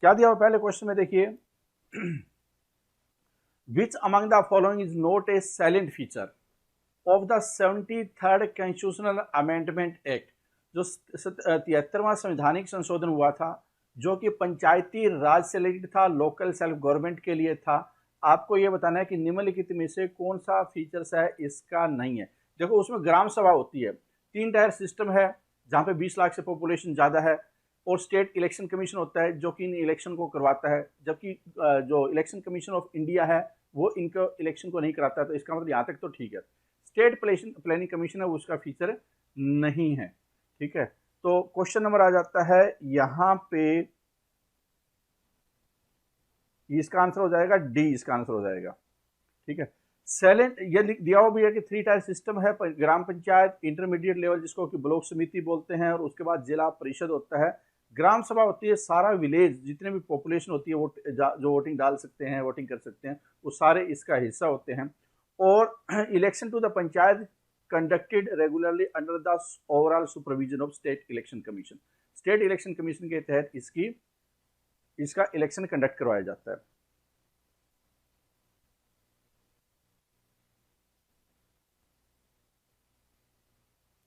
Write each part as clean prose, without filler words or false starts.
क्या दिया हुआ पहले क्वेश्चन में देखिए, विच among the following is not a silent feature of the 73rd constitutional amendment act, जो 73वां संवैधानिक संशोधन हुआ था, जो कि पंचायती राज से रिलेटेड था, लोकल सेल्फ गवर्नमेंट के लिए था। आपको यह बताना है कि निम्नलिखित में से कौन सा फीचर्स है इसका नहीं है। देखो उसमें ग्राम सभा होती है, 3 टायर सिस्टम है जहां पे 20 लाख से पॉपुलेशन ज्यादा है, और स्टेट इलेक्शन कमीशन होता है जो कि इन इलेक्शन को करवाता है, जबकि जो इलेक्शन कमीशन ऑफ इंडिया है वो इनको इलेक्शन को नहीं कराता है। तो इसका मतलब यहाँ तक तो ठीक है। स्टेट प्लानिंग कमीशन है उसका फीचर नहीं है। ठीक है, तो क्वेश्चन नंबर आ जाता है यहां पे, इसका आंसर हो जाएगा डी, इसका आंसर हो जाएगा। ठीक है, सैलेंट ये दिया हुआ भी है कि 3 टायर सिस्टम है, ग्राम पंचायत, इंटरमीडिएट लेवल जिसको कि ब्लॉक समिति बोलते हैं, और उसके बाद जिला परिषद होता है, ग्राम सभा होती है, सारा विलेज जितने भी पॉपुलेशन होती है जो वोटिंग डाल सकते हैं, वोटिंग कर सकते हैं, वो सारे इसका हिस्सा होते हैं। और election to the panchayat conducted regularly under the overall supervision of state election commission. State election commission के तहत इसका इलेक्शन कंडक्ट करवाया जाता है।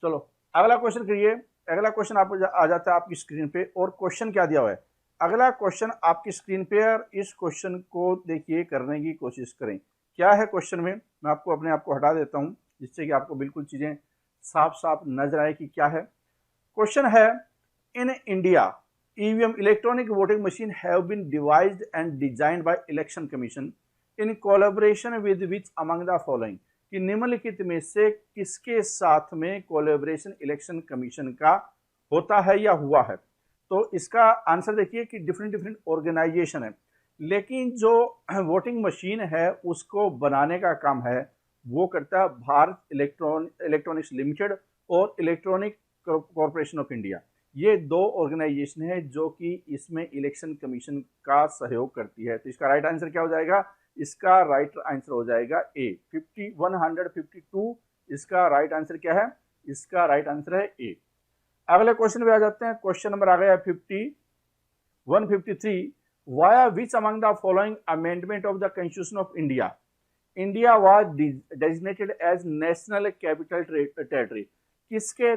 चलो अगला क्वेश्चन करिए। अगला क्वेश्चन आप आ जाता है आपकी स्क्रीन पे, और क्वेश्चन क्या दिया हुआ है अगला क्वेश्चन आपकी स्क्रीन पे, और इस क्वेश्चन को देखिए करने की कोशिश करें। क्या है क्वेश्चन में, मैं आपको अपने आप को हटा देता हूं जिससे कि आपको बिल्कुल चीजें साफ साफ नजर आए कि क्या है। क्वेश्चन है, in India EVM electronic voting machine have been devised and designed by election commission in collaboration with which among the following, कि निम्नलिखित में से किसके साथ में कोलैबोरेशन इलेक्शन कमीशन का होता है या हुआ है। तो इसका आंसर देखिए कि डिफरेंट डिफरेंट ऑर्गेनाइजेशन है, लेकिन जो वोटिंग मशीन है उसको बनाने का काम है वो करता है भारत इलेक्ट्रॉनिक्स लिमिटेड और इलेक्ट्रॉनिक कॉरपोरेशन ऑफ इंडिया। ये 2 ऑर्गेनाइजेशन है जो कि इसमें इलेक्शन कमीशन का सहयोग करती है। तो इसका राइट आंसर क्या हो जाएगा, इसका राइट आंसर हो जाएगा ए, 152। इसका राइट आंसर क्या है, इसका राइट आंसर है ए। अगले क्वेश्चन पे आ जाते हैं। क्वेश्चन नंबर आ गया 153, via which among the following amendment of the constitution of India India was designated as national capital territory, किसके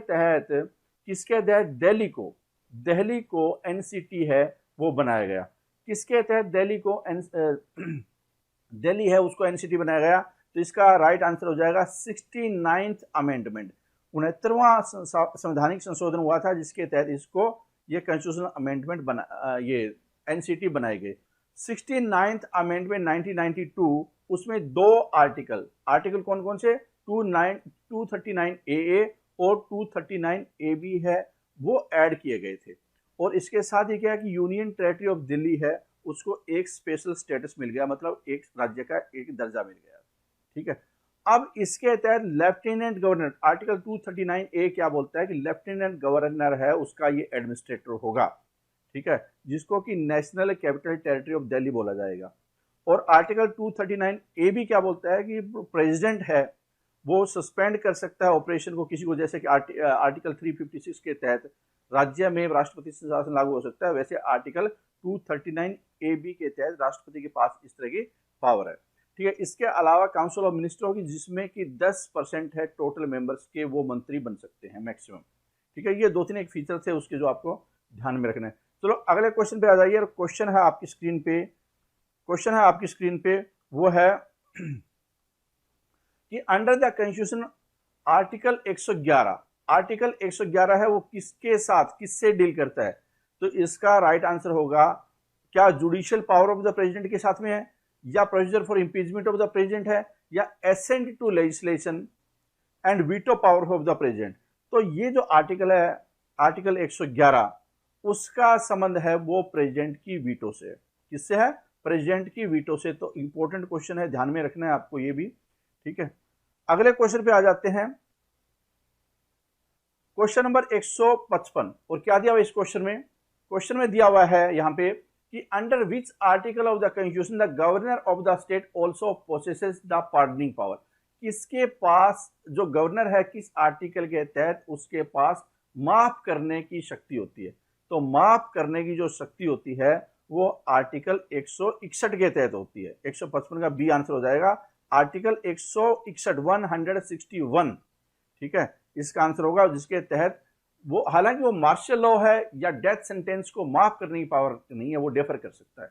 तहत दिल्ली को एनसीटी है वो बनाया गया, किसके तहत दिल्ली है उसको एनसीटी बनाया गया। तो इसका राइट आंसर हो जाएगा 69th अमेंडमेंट, 69वां संवैधानिक संशोधन हुआ था जिसके तहत इसको ये कॉन्स्टिट्यूशनल अमेंडमेंट बना, ये एनसीटी बनाई गई। 69th अमेंडमेंट 1992, उसमें 2 आर्टिकल कौन कौन से, 239 AA और 239 AB है वो ऐड किए गए थे। और इसके साथ ही क्या है कि यूनियन टेरिटरी ऑफ दिल्ली है उसको एक स्पेशल स्टेटस मिल गया, मतलब एक राज्य का एक दर्जा मिल गया। ठीक है, अब इसके तहत लेफ्टिनेंट गवर्नर, आर्टिकल 239A क्या बोलता है कि लेफ्टिनेंट गवर्नर है उसका ये एडमिनिस्ट्रेटर होगा। ठीक है, जिसको कि national capital territory of Delhi बोला जाएगा। और आर्टिकल 239AB क्या बोलता है कि प्रेसिडेंट है वो सस्पेंड कर सकता है ऑपरेशन को किसी को, जैसे कि आर्टिकल 356 के तहत राज्य में राष्ट्रपति शासन लागू हो सकता है, वैसे आर्टिकल 239AB के तहत राष्ट्रपति के पास इस तरह की पावर है। ठीक है, इसके अलावा काउंसिल ऑफ मिनिस्टर होगी जिसमें कि 10% है टोटल मेंबर्स के वो मंत्री बन सकते हैं मैक्सिमम। ठीक है, ये 2-3 एक फीचर थे उसके जो आपको ध्यान में रखना है। चलो अगले क्वेश्चन पे आ जाइए, और क्वेश्चन है आपकी स्क्रीन पे, वो है कि अंडर द कॉन्स्टिट्यूशन आर्टिकल 111 है वो किससे डील करता है। तो इसका राइट आंसर होगा, क्या judicial power of the president के साथ में है, या procedure for impeachment of the president है, या assent to legislation and veto power of the president. तो ये जो आर्टिकल है आर्टिकल 111, उसका संबंध है वो प्रेसिडेंट की वीटो से। किससे है, प्रेसिडेंट की वीटो से। तो इंपॉर्टेंट क्वेश्चन है, ध्यान में रखना है आपको ये भी। ठीक है, अगले क्वेश्चन पे आ जाते हैं। क्वेश्चन नंबर 155, और क्या दिया हुआ इस क्वेश्चन में दिया हुआ है यहां पे कि under which article of the constitution the governor of the state also possesses the pardoning power, किसके पास जो गवर्नर है किस आर्टिकल के तहत उसके पास माफ करने की शक्ति होती है। तो माफ करने की जो शक्ति होती है वो आर्टिकल 161 के तहत होती है। 155 का बी आंसर हो जाएगा, आर्टिकल 161 161, ठीक है, इसका आंसर होगा, जिसके तहत वो, हालांकि वो मार्शल लॉ है या डेथ सेंटेंस को माफ करने की पावर नहीं है, वो डिफर कर सकता है।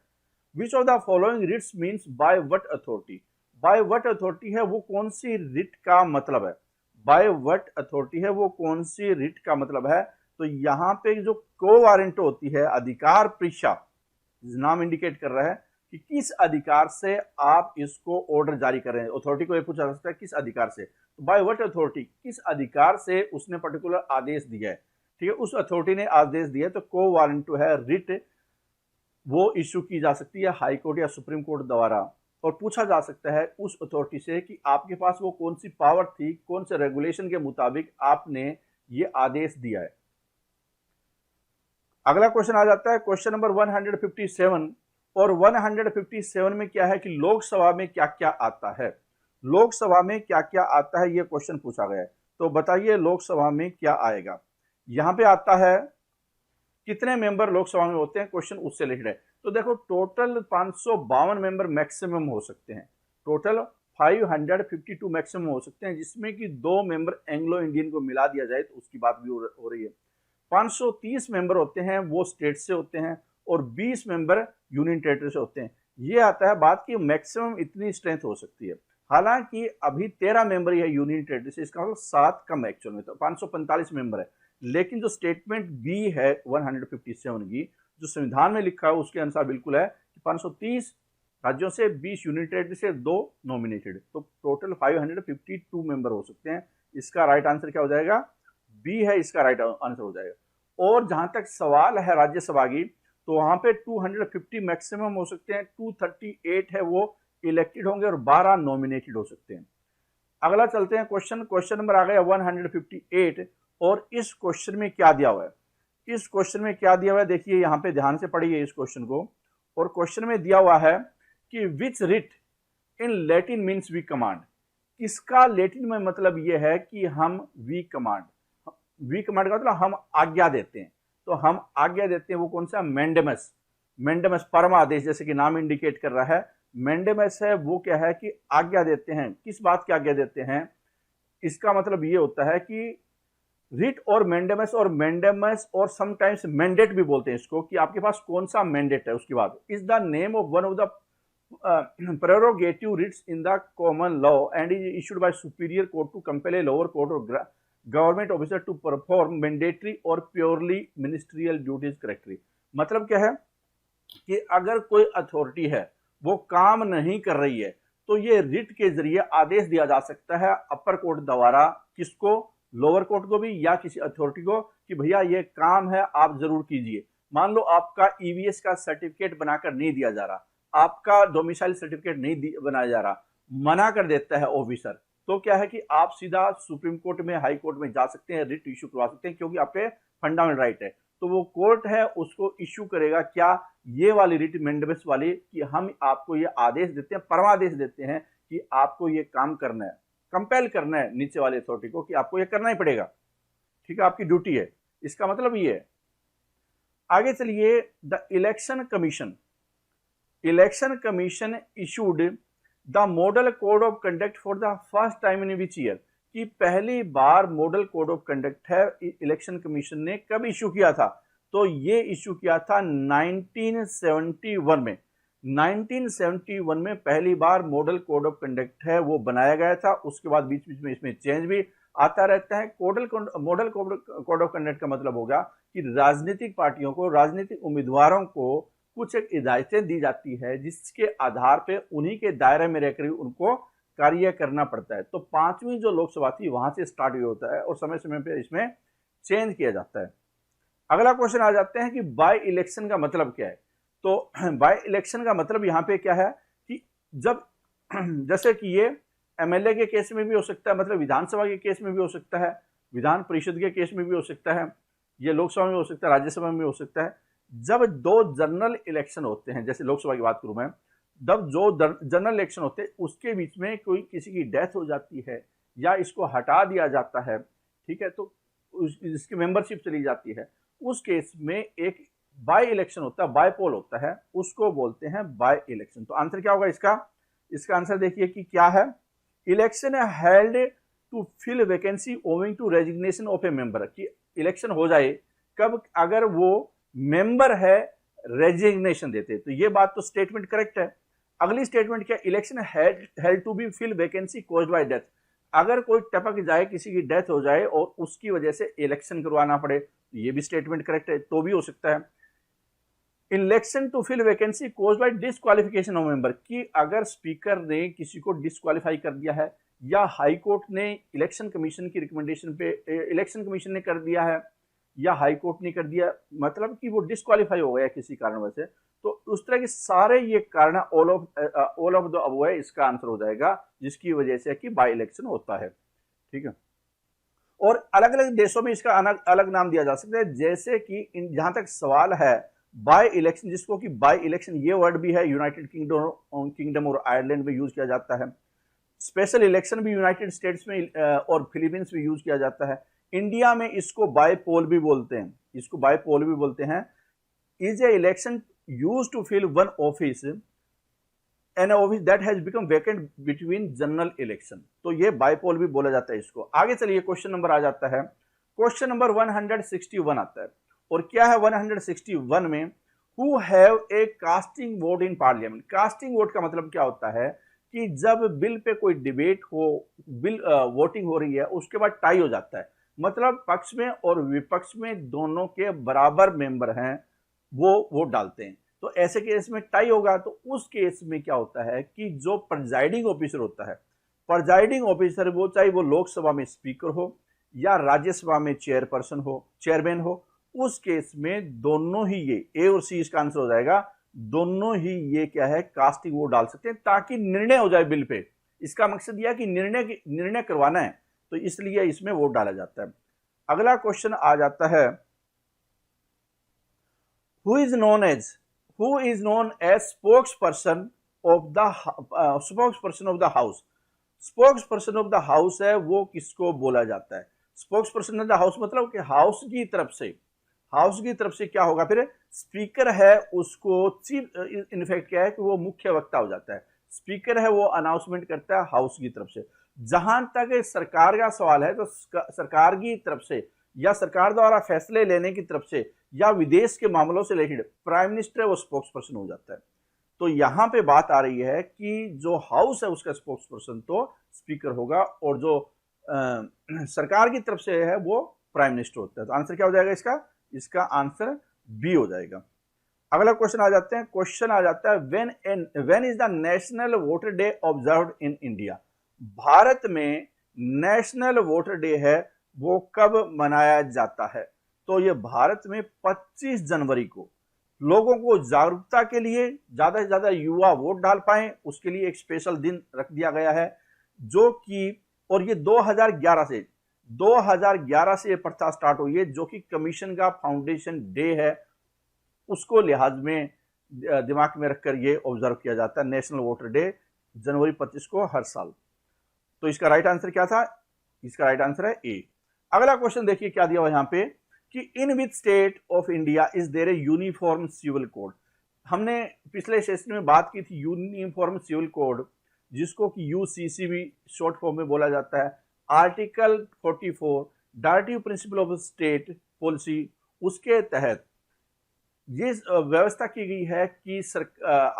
Which of the following writs means by what authority, by what authority है वो कौन सी रिट का मतलब है, बाय व्हाट अथॉरिटी है वो कौन सी रिट का मतलब है। तो यहाँ पे जो को वारंट होती है, अधिकार परीक्षा, नाम इंडिकेट कर रहा है कि किस अधिकार से आप इसको ऑर्डर जारी कर रहे हैं। अथॉरिटी को ये पूछा जा सकता है किस अधिकार से, तो बाय व्हाट अथॉरिटी, किस अधिकार से उसने पर्टिकुलर आदेश दिया है, ठीक है, उस अथॉरिटी ने आदेश दिया है। तो को वारंट है रिट, वो इश्यू की जा सकती है हाई कोर्ट या सुप्रीम कोर्ट द्वारा, और पूछा जा सकता है उस अथॉरिटी से कि आपके पास वो कौन सी पावर थी, कौन से रेगुलेशन के मुताबिक आपने ये आदेश दिया है। अगला क्वेश्चन आ जाता है क्वेश्चन नंबर 157, और 157 में क्या है कि लोकसभा में क्या क्या आता है, लोकसभा में क्या क्या आता है, ये क्वेश्चन पूछा गया है। तो बताइए लोकसभा में क्या आएगा। यहां पे आता है कितने मेंबर लोकसभा में होते हैं, क्वेश्चन उससे रिलेटेड है। तो देखो टोटल 552 मेंबर मैक्सिमम हो सकते हैं, टोटल 552 मैक्सिमम हो सकते हैं, जिसमें कि 2 मेंबर एंग्लो इंडियन को मिला दिया जाए तो उसकी बात भी हो रही है। 530 मेंबर होते हैं वो स्टेट से होते हैं, और 20 मेंबर यूनियन टेरिटरी से होते हैं। ये आता है बात की मैक्सिमम इतनी स्ट्रेंथ हो सकती है। हालांकि अभी 13 मेंबर है यूनियन टेरिटरी से, इसका मतलब 7 कम एक्चुअल में, तो 545 मेंबर है। लेकिन जो स्टेटमेंट बी है 157 की, जो संविधान में लिखा है उसके अनुसार बिल्कुल है कि 530 राज्यों से, 20 यूनियन टेरिटरी से, 2 नॉमिनेटेड, तो टोटल 552 मेंबर हो सकते हैं। इसका राइट आंसर क्या हो जाएगा, बी है, इसका राइट आंसर हो जाएगा। और जहां तक सवाल है राज्यसभा की, तो वहां पे 250 मैक्सिमम हो सकते हैं, 238 है वो इलेक्टेड होंगे और 12 नॉमिनेटेड हो सकते हैं। अगला चलते हैं क्वेश्चन नंबर आ गया 158, और इस क्वेश्चन में क्या दिया हुआ है, इस क्वेश्चन में क्या दिया हुआ है देखिए, यहां पे ध्यान से पढ़िए इस क्वेश्चन को। और क्वेश्चन में दिया हुआ है कि which writ in Latin means we command, इसका लैटिन में मतलब यह है कि हम वी कमांड, वी कमांड का मतलब हम आज्ञा देते हैं। तो हम आज्ञा देते हैं वो कौन सा, मैंडेमस, मैंडेमस परम आदेश, जैसे कि नाम इंडिकेट कर रहा है मैंडेमस है, वो क्या है कि आज्ञा देते हैं। किस बात की आज्ञा देते हैं, इसका मतलब ये होता है कि रिट और मैंडेमस और समटाइम्स मैंडेट भी बोलते हैं इसको, कि आपके पास कौन सा मैंडेट है। उसके बाद is the name of one of the prerogative writs in the common law and is issued by superior court to compel a lower court और government officer to perform mandatory और प्योरली मिनिस्ट्रियल ड्यूटीज करेक्टली। मतलब क्या है कि अगर कोई authority है वो काम नहीं कर रही है, तो ये रिट के जरिए आदेश दिया जा सकता है अपर कोर्ट द्वारा, किसको, लोअर कोर्ट को भी या किसी अथॉरिटी को, कि भैया ये काम है आप जरूर कीजिए। मान लो आपका ईवीएस का सर्टिफिकेट बनाकर नहीं दिया जा रहा, आपका डोमिसाइल सर्टिफिकेट नहीं बनाया जा रहा, मना कर देता है ऑफिसर, तो क्या है कि आप सीधा सुप्रीम कोर्ट में, हाई कोर्ट में जा सकते हैं, रिट इश्यू करवा सकते हैं, क्योंकि आपके फंडामेंटल राइट है। तो वो कोर्ट है उसको इश्यू करेगा क्या, ये वाली रिट मैंडेमस वाली, कि हम आपको ये आदेश देते हैं, परमादेश देते हैं कि आपको ये काम करना है, कंपेल करना है नीचे वाले अथॉरिटी को कि आपको ये करना ही पड़ेगा, ठीक है, आपकी ड्यूटी है। इसका मतलब ये है। आगे चलिए, the election commission issued the model code of conduct for the first time in which year, कि पहली बार मॉडल कोड ऑफ कंडक्ट है इलेक्शन कमीशन ने कब इशू किया था, तो ये इशू किया था 1971 में। 1971 में पहली बार मॉडल कोड ऑफ कंडक्ट है वो बनाया गया था। उसके बाद बीच बीच में इसमें चेंज भी आता रहता है। मॉडल कोड ऑफ कंडक्ट का मतलब होगा कि राजनीतिक पार्टियों को, राजनीतिक उम्मीदवारों को कुछ एक हिदायतें दी जाती है, जिसके आधार पे उन्हीं के दायरे में रहकर उनको कार्य करना पड़ता है। तो 5वीं जो लोकसभा थी वहां से स्टार्ट हुआ होता है और समय समय पे इसमें चेंज किया जाता है। अगला क्वेश्चन आ जाते हैं कि बाय इलेक्शन का मतलब क्या है। तो बाय इलेक्शन का मतलब यहाँ पे क्या है कि जब, जैसे कि ये एमएलए के केस में भी हो सकता है, मतलब विधानसभा के केस में भी हो सकता है, विधान परिषद के केस में भी हो सकता है, ये लोकसभा में हो सकता है, राज्यसभा में हो सकता है। जब 2 जनरल इलेक्शन होते हैं, जैसे लोकसभा की बात करूं मैं, जब जो जनरल इलेक्शन होते हैं उसके बीच में कोई किसी की डेथ हो जाती है या इसको हटा दिया जाता है, ठीक है, तो इसकी मेंबरशिप चली जाती है, उस केस में एक बाय इलेक्शन होता है, बाय पोल होता है, उसको बोलते हैं बाय इलेक्शन। तो आंसर क्या होगा इसका? इसका आंसर देखिए कि क्या है, election held to fill vacancy owing to resignation of a member. कि इलेक्शन हो जाए कब? अगर वो मेंबर है रेजिग्नेशन देते। तो ये बात तो स्टेटमेंट करेक्ट है। अगली स्टेटमेंट क्या? Election held to be fill vacancy caused by death. अगर कोई टपक जाए, किसी की डेथ हो जाए और उसकी वजह से इलेक्शन करवाना पड़े, ये भी स्टेटमेंट करेक्ट है, तो भी हो सकता है। Election to fill vacancy caused by disqualification of member. कि अगर स्पीकर ने किसी को डिसक्वालीफाई कर दिया है, या हाई कोर्ट ने इलेक्शन कमीशन की रिकमेंडेशन पे, इलेक्शन कमीशन ने कर दिया है या हाई कोर्ट ने कर दिया, मतलब कि वो डिसक्वालीफाई हो गया किसी कारणवश से, तो उस तरह के सारे ये कारण ऑल ऑफ द अबव है, इसका आंसर हो जाएगा, जिसकी वजह से कि बाई इलेक्शन होता है। ठीक है, और अलग अलग देशों में इसका अलग अलग नाम दिया जा सकता है। जैसे कि जहां तक सवाल है बाय इलेक्शन, जिसको कि बाय इलेक्शन ये वर्ड भी है यूनाइटेड किंगडम और आयरलैंड में यूज किया जाता है। स्पेशल इलेक्शन भी यूनाइटेड स्टेट्स में और फिलीपींस में यूज किया जाता है। इंडिया में इसको बाय पोल भी बोलते हैं, इसको बाय पोल भी बोलते हैं। Is a election use to fill one office an office that has become vacant between general election. तो ये बायपोल भी बोला जाता है इसको। आगे चलिए क्वेश्चन नंबर आ जाता है, क्वेश्चन नंबर 161 आता है। और क्या है 161 में? Who have a casting vote in parliament. Casting vote का मतलब क्या होता है कि जब बिल पे कोई डिबेट हो, बिल वोटिंग हो रही है, उसके बाद टाई हो जाता है, मतलब पक्ष में और विपक्ष में दोनों के बराबर मेंबर हैं, वो वोट डालते हैं। तो ऐसे केस में टाई होगा, तो उस केस में क्या होता है कि जो प्रिजाइडिंग ऑफिसर होता है, प्रिजाइडिंग ऑफिसर वो चाहे वो लोकसभा में स्पीकर हो या राज्यसभा में चेयरपर्सन हो, चेयरमैन हो, उस केस में दोनों ही ये ए और सी इसका आंसर हो जाएगा, दोनों ही ये क्या है कास्टिंग वोट डाल सकते हैं ताकि निर्णय हो जाए बिल पे। इसका मकसद यह कि निर्णय करवाना है, तो इसलिए इसमें वोट डाला जाता है। अगला क्वेश्चन आ जाता है, who is known as spokesperson of the house। Spokesperson of the house है वो किसको बोला जाता है? स्पोक्सपर्सन ऑफ द हाउस मतलब कि हाउस की तरफ से क्या होगा फिर? स्पीकर है उसको चीफ, इनफैक्ट क्या है कि वो मुख्य वक्ता हो जाता है। स्पीकर है वो अनाउंसमेंट करता है हाउस की तरफ से। जहां तक सरकार का सवाल है, तो सरकार की तरफ से या सरकार द्वारा फैसले लेने की तरफ से या विदेश के मामलों से रिलेटेड प्राइम मिनिस्टर वो स्पोक्स पर्सन हो जाता है। तो यहां पे बात आ रही है कि जो हाउस है उसका स्पोक्स पर्सन तो स्पीकर होगा, और जो सरकार की तरफ से है वो प्राइम मिनिस्टर होता है। तो आंसर क्या हो जाएगा इसका? इसका आंसर बी हो जाएगा। अगला क्वेश्चन आ जाते हैं, क्वेश्चन आ जाता है when is the national voter day observed in India. Bharat में नेशनल वोटर डे है वो कब मनाया जाता है? तो ये भारत में 25 जनवरी को लोगों को जागरूकता के लिए, ज्यादा से ज्यादा युवा वोट डाल पाए, उसके लिए एक स्पेशल दिन रख दिया गया है, जो कि, और ये 2011 से ये प्रथा स्टार्ट हुई है, जो कि कमीशन का फाउंडेशन डे है, उसको लिहाज में दिमाग में रखकर ये ऑब्जर्व किया जाता है नेशनल वोटर डे जनवरी 25 को हर साल। तो इसका राइट आंसर क्या था? इसका राइट आंसर है ए। अगला क्वेश्चन देखिए क्या दिया हुआ यहां पे कि in which state of India is there a uniform civil code. हमने पिछले सेशन में बात की थी यूनिफॉर्म सिविल कोड, जिसको कि यूसीसी भी शॉर्ट फॉर्म में बोला जाता है। Article 44 directive principle of state policy, उसके तहत ये व्यवस्था की गई है कि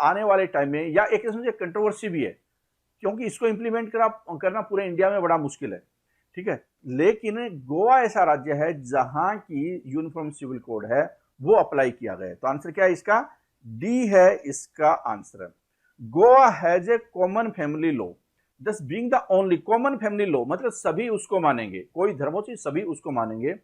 आने वाले टाइम में, या एक किस्म से कंट्रोवर्सी भी है क्योंकि इसको इंप्लीमेंट करना पूरे इंडिया में बड़ा मुश्किल है, ठीक है, लेकिन गोवा ऐसा राज्य है जहां की यूनिफॉर्म सिविल कोड है वो अप्लाई किया गया है। तो आंसर क्या है इसका? डी है इसका answer. Goa has a common family law, thus being the only common family law, मतलब सभी उसको मानेंगे, कोई धर्मों से सभी उसको मानेंगे,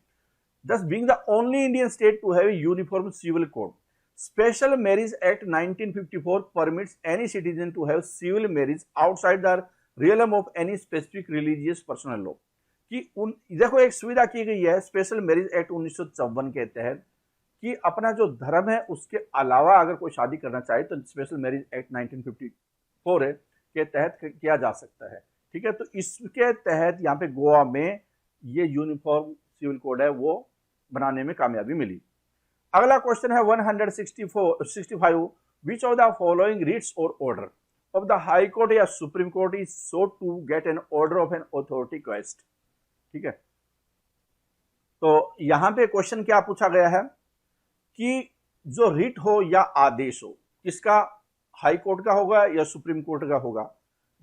thus being the only Indian state to have a uniform civil code. Special Marriage Act 1954 permits any citizen to have civil marriage outside the realm of any specific religious personal law। कि देखो एक सुविधा की गई है special marriage act 1954 के तहत कि अपना जो धर्म है उसके अलावा अगर कोई शादी करना चाहे तो स्पेशल मैरिज एक्ट 1954 है के तहत किया जा सकता है, ठीक है। तो इसके तहत यहाँ पे गोवा में ये यूनिफॉर्म सिविल कोड है वो बनाने में कामयाबी मिली। अगला क्वेश्चन है 165, which of the following writs और order of the high court या supreme court is sought to get an order of an authority quest. ठीक है, तो यहां पे क्वेश्चन क्या पूछा गया है कि जो रिट हो या आदेश हो, किसका, हाई कोर्ट का होगा या सुप्रीम कोर्ट का होगा,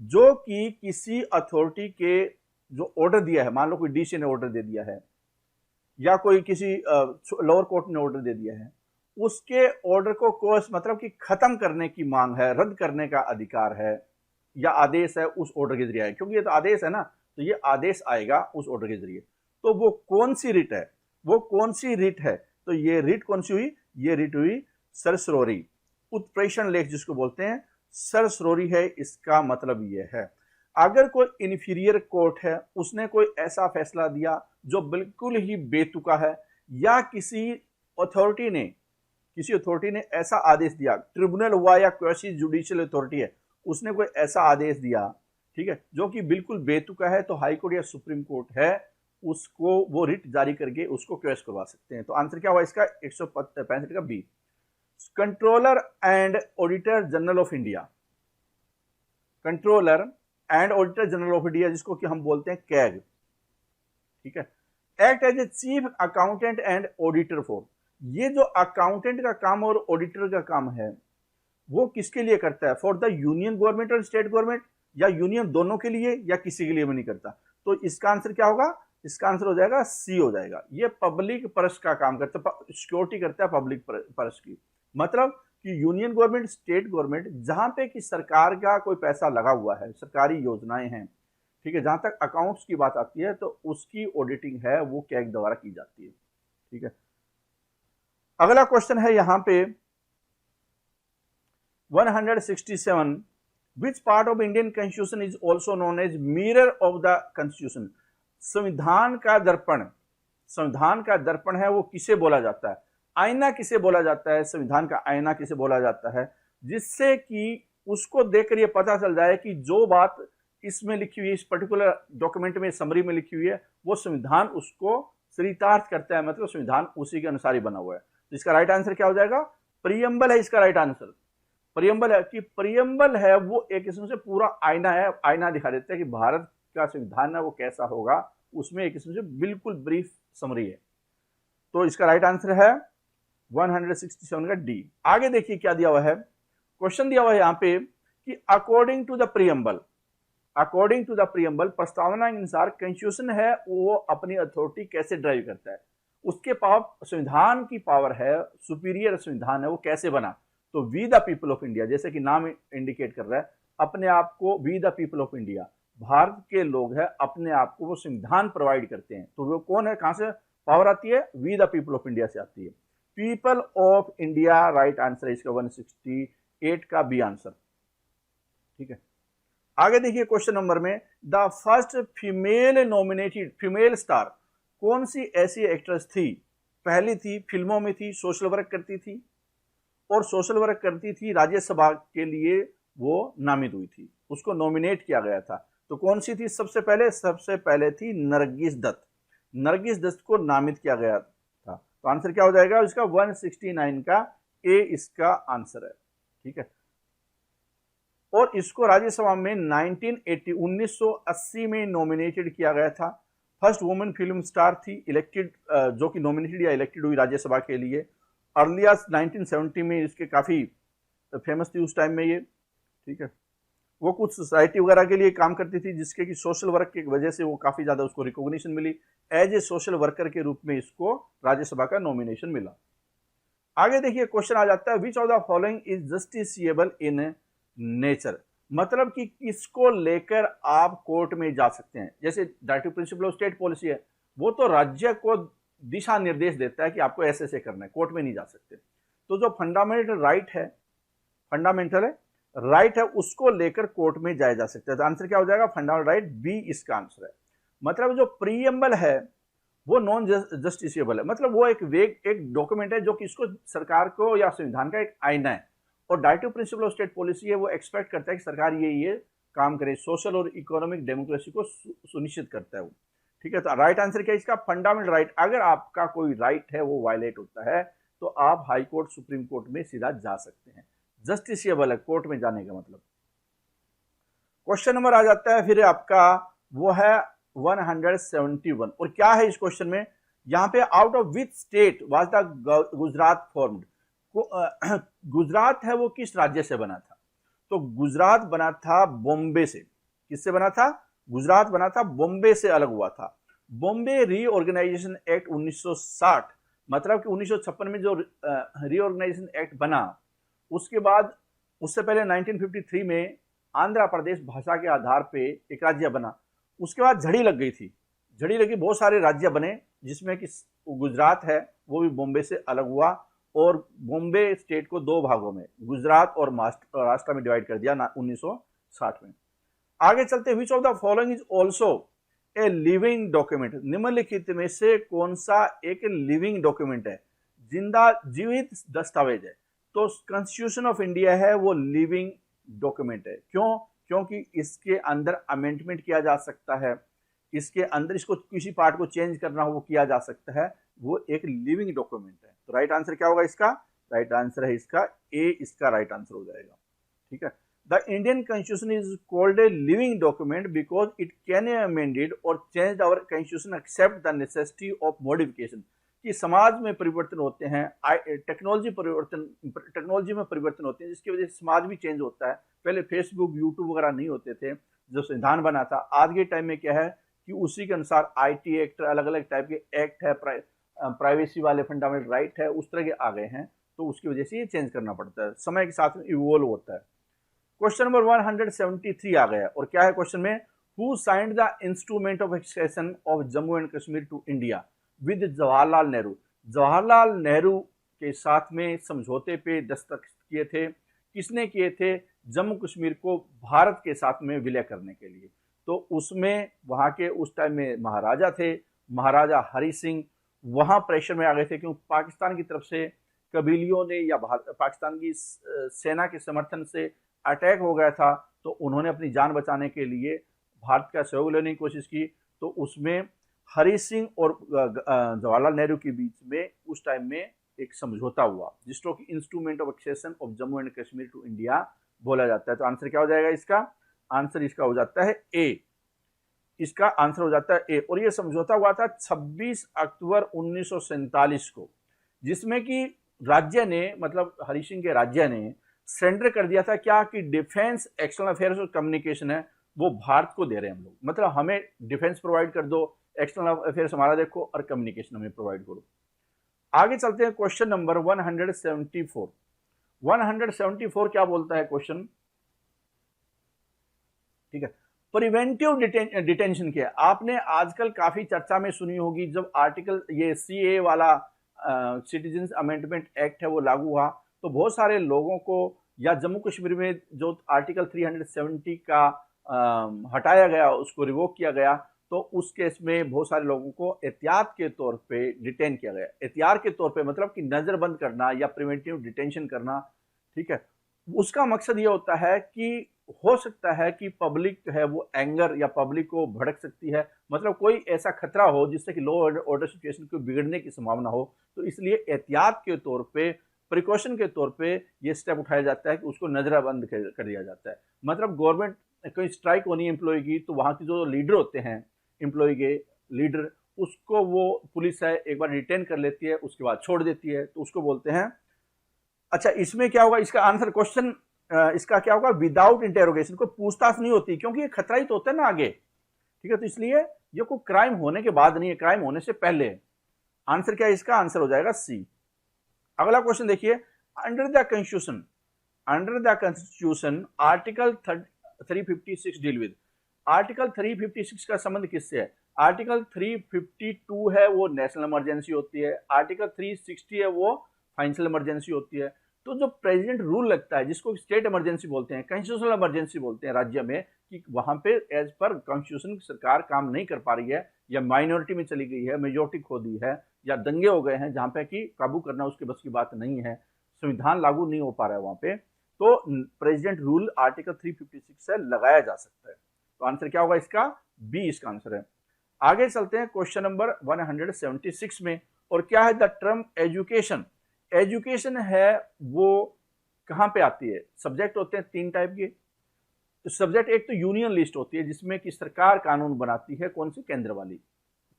जो कि किसी अथॉरिटी के जो ऑर्डर दिया है, मान लो कोई डीसी ने ऑर्डर दे दिया है या कोई किसी लोअर कोर्ट ने ऑर्डर दे दिया है, उसके ऑर्डर को कोर्स मतलब कि खत्म करने की मांग है, रद्द करने का अधिकार है या आदेश है उस ऑर्डर के जरिए है, क्योंकि ये तो आदेश है ना, तो ये आदेश आएगा उस ऑर्डर के जरिए। तो वो कौन सी रिट है, वो कौन सी रिट है, तो ये रिट कौन सी हुई, ये रिट हुई सरसरोरी, उत्प्रेषण लेख जिसको बोलते हैं, सरसरोरी है, इसका मतलब ये है। अगर कोई इंफीरियर कोर्ट है, उसने कोई ऐसा फैसला दिया जो बिल्कुल ही बेतुका है, या किसी अथॉरिटी ने ऐसा आदेश दिया, ट्रिब्यूनल हुआ या क्वासी जुडिशियल अथॉरिटी है, उसने कोई ऐसा आदेश दिया, ठीक है, जो कि बिल्कुल बेतुका है, तो हाई कोर्ट या सुप्रीम कोर्ट है, उसको वो रिट जारी करके उसको क्वेश करवा सकते हैं। तो आंसर क्या हुआ इसका, 165 का B. Controller and auditor general of India, controller and auditor general of India जिसको कि हम बोलते हैं कैग, ठीक है, act as a chief accountant and auditor for, ये जो अकाउंटेंट का काम और ऑडिटर का काम है वो किसके लिए करता है, फॉर द यूनियन गवर्नमेंट और स्टेट गवर्नमेंट, या यूनियन दोनों के लिए या किसी के लिए भी नहीं करता। तो इसका आंसर क्या होगा, इसका आंसर हो जाएगा सी हो जाएगा। ये पब्लिक पर्स का काम करता है, सिक्योरिटी करता है पब्लिक पर्स की, मतलब कि यूनियन गवर्नमेंट, स्टेट गवर्नमेंट, जहां पे कि सरकार का कोई पैसा लगा हुआ है, सरकारी योजनाएं हैं, ठीक है, जहां तक अकाउंट्स की बात आती है तो उसकी ऑडिटिंग है वो कैग द्वारा की जाती है। ठीक है, अगला क्वेश्चन है यहां पे 167, which part of Indian constitution is also known as mirror of the constitution, संविधान का दर्पण, संविधान का दर्पण है वो किसे बोला जाता है, आईना किसे बोला जाता है, संविधान का आईना किसे बोला जाता है, जिससे कि उसको देखकर ये पता चल जाए कि जो बात इसमें लिखी हुई है, इस पर्टिकुलर डॉक्यूमेंट में, समरी में लिखी हुई है, वो संविधान उसको चरितार्थ करता है, मतलब संविधान उसी के अनुसार ही बना हुआ है। तो इसका राइट आंसर क्या हो जाएगा, प्रियम्बल है इसका राइट आंसर। प्रियम्बल है कि प्रियम्बल है वो एक किस्म से पूरा आईना है, आईना दिखा देता है कि भारत का संविधान है वो कैसा होगा, उसमें एक किस्म से बिल्कुल ब्रीफ समरी है। तो इसका राइट आंसर है 167 का डी। आगे देखिए क्या दिया हुआ है, क्वेश्चन दिया हुआ है यहाँ पे कि according to the preamble, according to the preamble, प्रस्तावना के अनुसार कॉन्स्टिट्यूशन है वो अपनी अथॉरिटी कैसे ड्राइव करता है, उसके पावर, संविधान की पावर है, सुपीरियर संविधान है वो कैसे बना, तो we the people of India, जैसे कि नाम इंडिकेट कर रहा है अपने आप को, we the people of India, Bharat के लोग हैं, अपने आप को वो संविधान प्रोवाइड करते हैं। तो वो कौन है, कहां से पावर आती है, we the people of India से आती है। People of India right answer है इसका 168 का बी आंसर। ठीक है, आगे देखिए क्वेश्चन नंबर में, the first female nominated female star, कौन सी ऐसी एक्ट्रेस थी, पहली थी, फिल्मों में थी, सोशल वर्क करती थी, और सोशल वर्क करती थी, राज्यसभा के लिए वो नामित हुई थी, उसको नॉमिनेट किया गया था। तो कौन सी थी, सबसे पहले थी नरगिस दत्त, नरगिस दत्त को नामित किया गया था। तो आंसर क्या हो जाएगा इसका 169 का ए इसका आंसर है। ठीक है, और इसको राज्यसभा में 1980 में नॉमिनेटेड किया गया था। फर्स्ट वुमेन फिल्म स्टार थी इलेक्टेड, जो कि नॉमिनेटेड या इलेक्टेड हुई राज्यसभा के लिए। अर्लियस 1970 में इसके काफी फेमस थी उस टाइम में ये। ठीक है, वो कुछ सोसाइटी वगैरह के लिए काम करती थी, जिसके कि सोशल वर्क की वजह से वो काफी ज्यादा उसको रिकॉग्निशन मिली, एज ए सोशल वर्कर के रूप में इसको राज्यसभा का नॉमिनेशन मिला। आगे देखिए क्वेश्चन आ जाता है, which of the following is justiciable in nature, मतलब कि किसको लेकर आप कोर्ट में जा सकते हैं। जैसे directive principle of state policy है, वो तो राज्य को दिशा निर्देश देता है कि आपको ऐसे ऐसे करना है, कोर्ट में नहीं जा सकते। तो जो फंडामेंटल राइट है, फंडामेंटल राइट है, उसको लेकर कोर्ट में जाया जा सकता है। तो आंसर क्या हो जाएगा, फंडामेंटल राइट बी इसका आंसर है। मतलब जो प्रीएम्बल है वो नॉन जस्टिसिएबल है, मतलब वो एक डॉक्यूमेंट है जो कि इसको सरकार को या संविधान का एक आईना है। और directive principle of state policy है, वो एक्सपेक्ट करता है कि सरकार ये काम करे, सोशल और इकोनॉमिक डेमोक्रेसी को सुनिश्चित करता है वो। ठीक है, तो राइट आंसर क्या है इसका, फंडामेंटल राइट। अगर आपका कोई राइट है वो वायलेट होता है तो आप हाई कोर्ट सुप्रीम कोर्ट में सीधा जा सकते हैं। जस्टिसएबल है कोर्ट में जाने का मतलब। क्वेश्चन नंबर आ जाता है फिर आपका, वो है 171। और क्या है इस क्वेश्चन में, यहां पे out of which state was the Gujarat formed. Gujarat है वो किस राज्य से बना था, तो गुजरात बना था बॉम्बे से। किससे बना था, गुजरात बना था बॉम्बे से अलग हुआ था। बॉम्बे रीऑर्गेनाइजेशन एक्ट 1960, मतलब कि 1956 में जो रीऑर्गेनाइजेशन एक्ट बना, उसके बाद उससे पहले 1953 में आंध्र प्रदेश भाषा के आधार पे एक राज्य बना। उसके बाद झड़ी लग गई थी, झड़ी लगी, बहुत सारे राज्य बने, जिसमें कि गुजरात है वो भी बॉम्बे से अलग हुआ और बॉम्बे स्टेट को दो भागों में, गुजरात और महाराष्ट्र में डिवाइड कर दिया 1960 में। आगे चलते, विच of the following is also a living document. निम्नलिखित में से कौन सा एक लिविंग डॉक्यूमेंट है, जिंदा जीवित दस्तावेज है। तो कॉन्स्टिट्यूशन ऑफ इंडिया है वो लिविंग डॉक्यूमेंट है। क्यों, क्योंकि इसके अंदर अमेंडमेंट किया जा सकता है, इसके अंदर इसको किसी पार्ट को चेंज करना हो वो किया जा सकता है, वो एक लिविंग डॉक्यूमेंट है। तो राइट आंसर क्या होगा इसका, राइट आंसर है इसका ए, इसका राइट आंसर हो जाएगा। ठीक है, the Indian constitution is called a living document because it can amended और change our constitution except the necessity of modification. कि समाज में परिवर्तन होते हैं, टेक्नोलॉजी में परिवर्तन होते हैं, जिसकी वजह से समाज भी चेंज होता है। पहले फेसबुक यूट्यूब वगैरह नहीं होते थे जो संविधान बना था। आज के टाइम में क्या है कि उसी के अनुसार आईटी एक्ट, अलग अलग टाइप के एक्ट है, प्राइवेसी वाले फंडामेंटल राइट है, उस तरह के आ गए हैं, तो उसकी वजह से ये चेंज करना पड़ता है, समय के साथ में इवोल्व होता है। क्वेश्चन नंबर 173 आ गया और क्या है क्वेश्चन में, who signed the instrument of extension of Jammu and Kashmir to India with Jawaharlal Nehru. Jawaharlal Nehru के साथ में समझौते पे दस्तखत किए थे, किसने किए थे, जम्मू कश्मीर को भारत के साथ में विलय करने के लिए। तो उसमें वहाँ के उस टाइम में महाराजा थे, महाराजा हरि सिंह, वहाँ प्रेशर में आ गए थे क्योंकि पाकिस्तान की तरफ से कबीलियों ने या पाकिस्तान की सेना के समर्थन से अटैक हो गया था, तो उन्होंने अपनी जान बचाने के लिए भारत का सहयोग लेने की कोशिश की। तो उसमें हरि सिंह और जवाहरलाल नेहरू के बीच में उस टाइम में एक समझौता हुआ, जिसको कि instrument of accession of Jammu and Kashmir to India बोला जाता है। तो आंसर क्या हो जाएगा इसका, आंसर इसका हो जाता है ए, इसका आंसर हो जाता है ए। और ये समझौता हुआ था 26 अक्टूबर 1947 को, जिसमें कि राज्य ने, मतलब हरि सिंह के राज्य ने सरेंडर कर दिया था क्या, कि डिफेंस, एक्सटर्नल अफेयर्स और कम्युनिकेशन है वो भारत को दे रहे हैं हम लोग, मतलब हमें डिफेंस प्रोवाइड कर दो, एक्सटर्नल अफेयर्स हमारा देखो और कम्युनिकेशन हमें प्रोवाइड करो। आगे चलते हैं क्वेश्चन नंबर 174। 174 क्या बोलता है क्वेश्चन, ठीक है, प्रिवेंटिव डिटेंशन क्या है। आपने आजकल काफी चर्चा में सुनी होगी, जब आर्टिकल ये सीए वाला सिटीजन अमेंडमेंट एक्ट है वो लागू हुआ, तो बहुत सारे लोगों को, या जम्मू कश्मीर में जो आर्टिकल 370 का हटाया गया, उसको रिवोक किया गया, तो उस केस में बहुत सारे लोगों को एहतियात के तौर पे डिटेन किया गया। एहतियात के तौर पे मतलब कि नजरबंद करना या प्रिवेंटिव डिटेंशन करना, ठीक है। उसका मकसद ये होता है कि हो सकता है कि पब्लिक है वो एंगर या पब्लिक को भड़क सकती है, मतलब कोई ऐसा खतरा हो जिससे कि लॉ ऑर्डर सिचुएशन को बिगड़ने की संभावना हो, तो इसलिए एहतियात के तौर पे, प्रिकॉशन के तौर पे ये स्टेप उठाया जाता है कि उसको नजरबंद कर दिया जाता है। मतलब गवर्नमेंट कोई स्ट्राइक होनी है एम्प्लॉय की, तो वहाँ के जो लीडर होते हैं, एम्प्लॉय के लीडर, उसको वो पुलिस है एक बार डिटेन कर लेती है, उसके बाद छोड़ देती है, तो उसको बोलते हैं। अच्छा, इसमें क्या होगा, इसका आंसर क्वेश्चन इसका क्या होगा, विदाउट इंटेरोगेशन, कोई पूछताछ नहीं होती, क्योंकि ये खतरा ही तो होता है ना आगे, ठीक है। तो इसलिए ये कोई क्राइम होने के बाद नहीं है, क्राइम होने से पहले। आंसर क्या है इसका, आंसर हो जाएगा सी। अगला क्वेश्चन देखिए, under the constitution article 356 deal with. Article 356 का संबंध किससे है, आर्टिकल 352 है वो नेशनल इमरजेंसी होती है, आर्टिकल 360 है वो फाइनेंशियल इमरजेंसी होती है। तो जो प्रेसिडेंट रूल लगता है, जिसको स्टेट इमरजेंसी बोलते हैं, कॉन्स्टिट्यूशनल इमरजेंसी बोलते हैं राज्य में, कि वहां पे एज पर कॉन्स्टिट्यूशन सरकार काम नहीं कर पा रही है, या माइनॉरिटी में चली गई है, मेजोरिटी खो दी है, या दंगे हो गए हैं जहां पे कि काबू करना उसके बस की बात नहीं है, संविधान लागू नहीं हो पा रहा है वहां पे, तो प्रेसिडेंट रूल आर्टिकल 356 से लगाया जा सकता है। तो आंसर क्या होगा इसका, बी इसका आंसर है। आगे चलते हैं क्वेश्चन नंबर 176 में, और क्या है, द टर्म एजुकेशन एजुकेशन है वो कहाँ पे आती है? सब्जेक्ट होते हैं 3 टाइप के। तो सब्जेक्ट एक तो यूनियन लिस्ट होती है जिसमें कि सरकार कानून बनाती है, कौन सी? केंद्र वाली,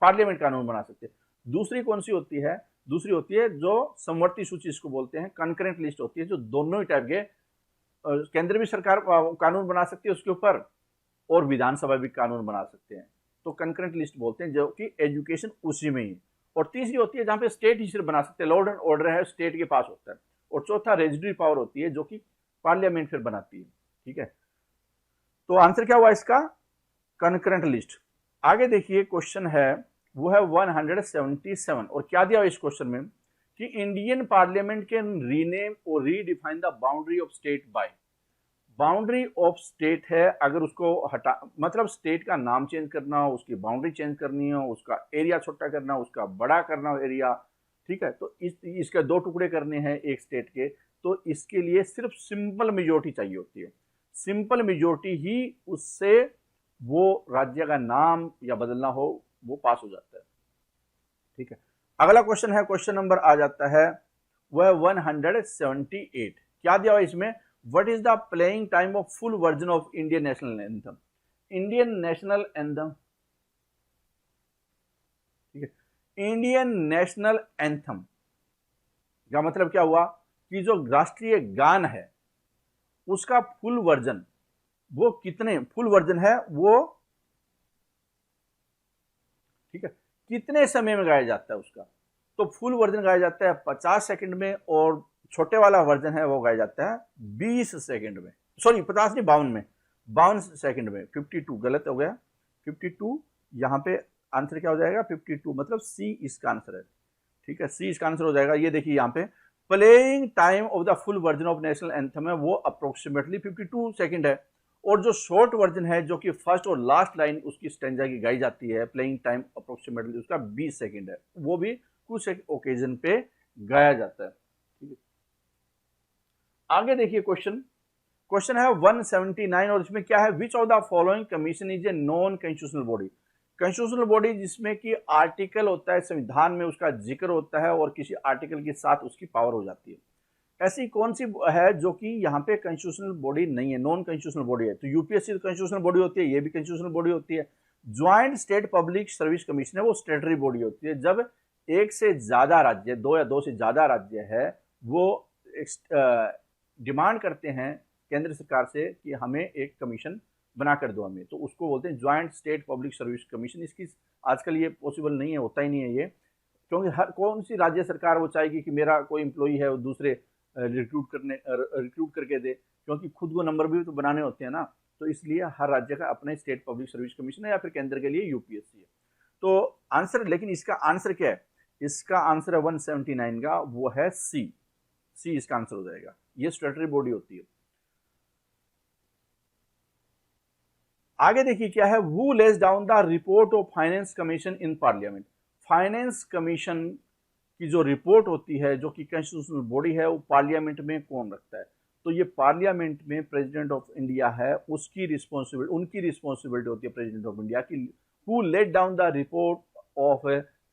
पार्लियामेंट कानून बना सकते हैं। दूसरी कौन सी होती है? दूसरी होती है जो समवर्ती सूची इसको बोलते हैं, कंकरेंट लिस्ट होती है, जो दोनों ही टाइप के केंद्र भी सरकार कानून बना सकती है उसके ऊपर और विधानसभा भी कानून बना सकते हैं, तो कंकरेंट लिस्ट बोलते हैं, जो कि एजुकेशन उसी में ही। और तीसरी होती है जहां पे स्टेट ही सिर्फ बना सकते हैं, लॉ एंड ऑर्डर है स्टेट के पास होता है। और चौथा रेजिडरी पावर होती है जो कि पार्लियामेंट फिर बनाती है। ठीक है, तो आंसर क्या हुआ इसका? Concurrent list. आगे देखिए क्वेश्चन है वो है 177 और क्या दिया इस क्वेश्चन में कि इंडियन पार्लियामेंट कैन रीनेम और redefine the boundary of state by. Boundary of state है, अगर उसको हटा मतलब स्टेट का नाम चेंज करना हो, उसकी बाउंड्री चेंज करनी हो, उसका एरिया छोटा करना हो, उसका बड़ा करना हो एरिया, ठीक है, तो इसके 2 टुकड़े करने हैं एक स्टेट के, तो इसके लिए सिर्फ सिंपल मेजोरिटी चाहिए होती है। सिंपल मेजोरिटी ही उससे वो राज्य का नाम या बदलना हो वो पास हो जाता है। ठीक है, अगला क्वेश्चन है, क्वेश्चन नंबर आ जाता है वह 178। क्या दिया हुआ इसमें? What is the playing time of full version of Indian national anthem? Indian national anthem, ठीक है, इंडियन नेशनल एंथम का मतलब क्या हुआ कि जो राष्ट्रीय गान है उसका फुल वर्जन वो कितने फुल वर्जन है वो, ठीक है, कितने समय में गाया जाता है उसका? तो फुल वर्जन गाया जाता है 50 सेकंड में और छोटे वाला वर्जन है वो गाया जाता है 20 सेकंड में, सॉरी 50 नहीं 52 में, 52 सेकंड में। 52 गलत हो गया, 52 यहाँ पे आंसर क्या हो जाएगा? 52 मतलब सी इसका आंसर है। ठीक है, सी इसका आंसर हो जाएगा। ये देखिए यहाँ पे playing time of the full version of national anthem है वो अप्रोक्सीमेटली 52 सेकंड है, और जो शॉर्ट वर्जन है जो कि फर्स्ट और लास्ट लाइन उसकी स्टैंजा की गाई जाती है, प्लेइंग टाइम अप्रोक्सीमेटली उसका 20 सेकंड है, वो भी कुछ ओकेजन पे गाया जाता है। ठीक है, आगे देखिए क्वेश्चन है 179 और इसमें क्या है? Which of the following commission is a non constitutional body? Constitutional body जिसमें कि आर्टिकल होता है, संविधान में उसका जिक्र होता है और किसी आर्टिकल के साथ उसकी पावर हो जाती है, ऐसी कौन सी है जो कि यहाँ पे कॉन्स्टिट्यूशनल बॉडी नहीं है, नॉन कॉन्स्टिट्यूशनल बॉडी है? तो यूपीएससी कॉन्स्टिट्यूशनल बॉडी होती है, ये भी कॉन्स्टिट्यूशनल बॉडी होती है। Joint state public service commission है वो स्टेटरी बॉडी होती है, जब एक से ज्यादा राज्य, 2 या 2 से ज्यादा राज्य है वो डिमांड करते हैं केंद्र सरकार से कि हमें एक कमीशन बना कर दो हमें, तो उसको बोलते हैं joint state public service commission. इसकी आजकल ये पॉसिबल नहीं है, होता ही नहीं है ये, क्योंकि हर कौन सी राज्य सरकार वो चाहेगी कि मेरा कोई एम्प्लॉई है वो दूसरे रिक्रूट करके दे, क्योंकि खुद को नंबर भी तो बनाने होते हैं ना, तो इसलिए हर राज्य का अपना स्टेट पब्लिक सर्विस कमीशन है या फिर केंद्र के लिए यूपीएससी है। तो आंसर, लेकिन इसका आंसर क्या है? इसका आंसर है 179 का, वो है सी। सी इसका आंसर हो जाएगा, ये स्टेटरी बॉडी होती है। आगे देखिए क्या है, who lays down the report of finance commission in parliament? Finance commission की जो रिपोर्ट होती है जो कि कॉन्स्टिट्यूशनल बॉडी है वो पार्लियामेंट में कौन रखता है? तो ये पार्लियामेंट में प्रेसिडेंट ऑफ इंडिया है, उसकी रिस्पॉन्सिबिलिटी, उनकी रिस्पॉन्सिबिलिटी होती है प्रेसिडेंट ऑफ इंडिया की, who let down the report of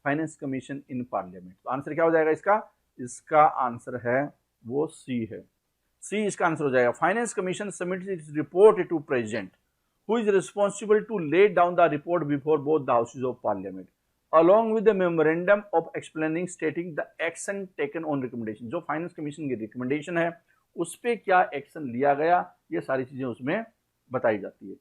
finance commission in parliament. तो आंसर क्या हो जाएगा इसका? इसका आंसर है वो सी है, सी इसका आंसर हो जाएगा। Finance commission submits its report to president who is responsible to lay down the report before both the houses of parliament along with the memorandum of explaining stating the action taken on recommendation। जो finance commission की recommendation है उस पर क्या action लिया गया, ये सारी चीजें उसमें बताई जाती है।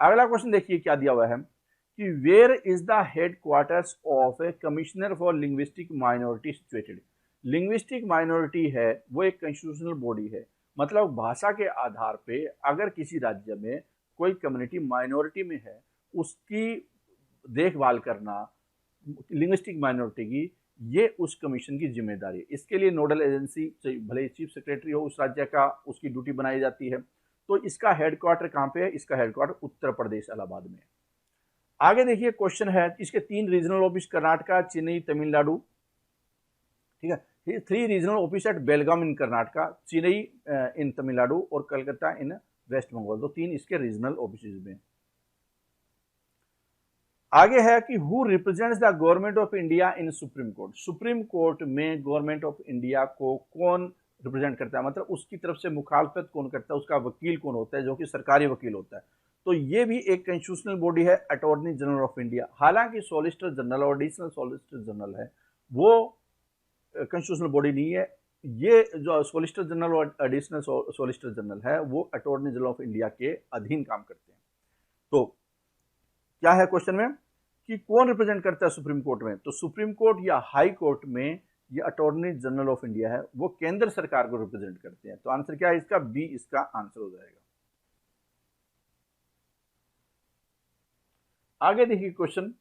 अगला क्वेश्चन देखिए क्या दिया हुआ है कि where is the headquarters of a commissioner for linguistic minority situated? Linguistic minority है वो एक कॉन्स्टिट्यूशनल बॉडी है, मतलब भाषा के आधार पे अगर किसी राज्य में कोई कम्युनिटी माइनॉरिटी में है उसकी देखभाल करना लिंग्विस्टिक माइनॉरिटी की, ये उस कमीशन की जिम्मेदारी है। इसके लिए नोडल एजेंसी, भले चीफ सेक्रेटरी हो उस राज्य का, उसकी ड्यूटी बनाई जाती है। तो इसका हेडक्वार्टर कहाँ पे है? इसका हेडक्वार्टर उत्तर प्रदेश इलाहाबाद में है। आगे देखिए क्वेश्चन है, इसके 3 रीजनल ऑफिस कर्नाटका, चेन्नई, तमिलनाडु, ठीक है, 3 रीजनल ऑफिस एट बेलगाम इन कर्नाटका, चेन्नई इन तमिलनाडु और कलकत्ता इन वेस्ट बंगाल। तो 3 इसके रीजनल ऑफिस में। आगे है कि who represents the government of India in supreme court. Supreme court में गवर्नमेंट ऑफ इंडिया को कौन रिप्रेजेंट करता है, मतलब उसकी तरफ से मुखालफत कौन करता है, उसका वकील कौन होता है, जो कि सरकारी वकील होता है। तो ये भी एक कॉन्स्टिट्यूशनल बॉडी है, अटॉर्नी जनरल ऑफ इंडिया। हालांकि सॉलिसिटर जनरल और एडिशनल सॉलिसिटर जनरल है वो कॉन्स्टिट्यूशनल बॉडी नहीं है। ये जो सॉलिसिटर जनरल और एडिशनल सॉलिसिटर जनरल है वो अटॉर्नी जनरल ऑफ इंडिया के अधीन काम करते हैं। तो क्या है क्वेश्चन में कि कौन रिप्रेजेंट करता है सुप्रीम कोर्ट में, तो सुप्रीम कोर्ट या हाई कोर्ट में ये अटॉर्नी जनरल ऑफ इंडिया है, वो केंद्र सरकार को रिप्रेजेंट करते हैं। तो आंसर क्या है इसका, बी इसका आंसर हो जाएगा। आगे देखिए question,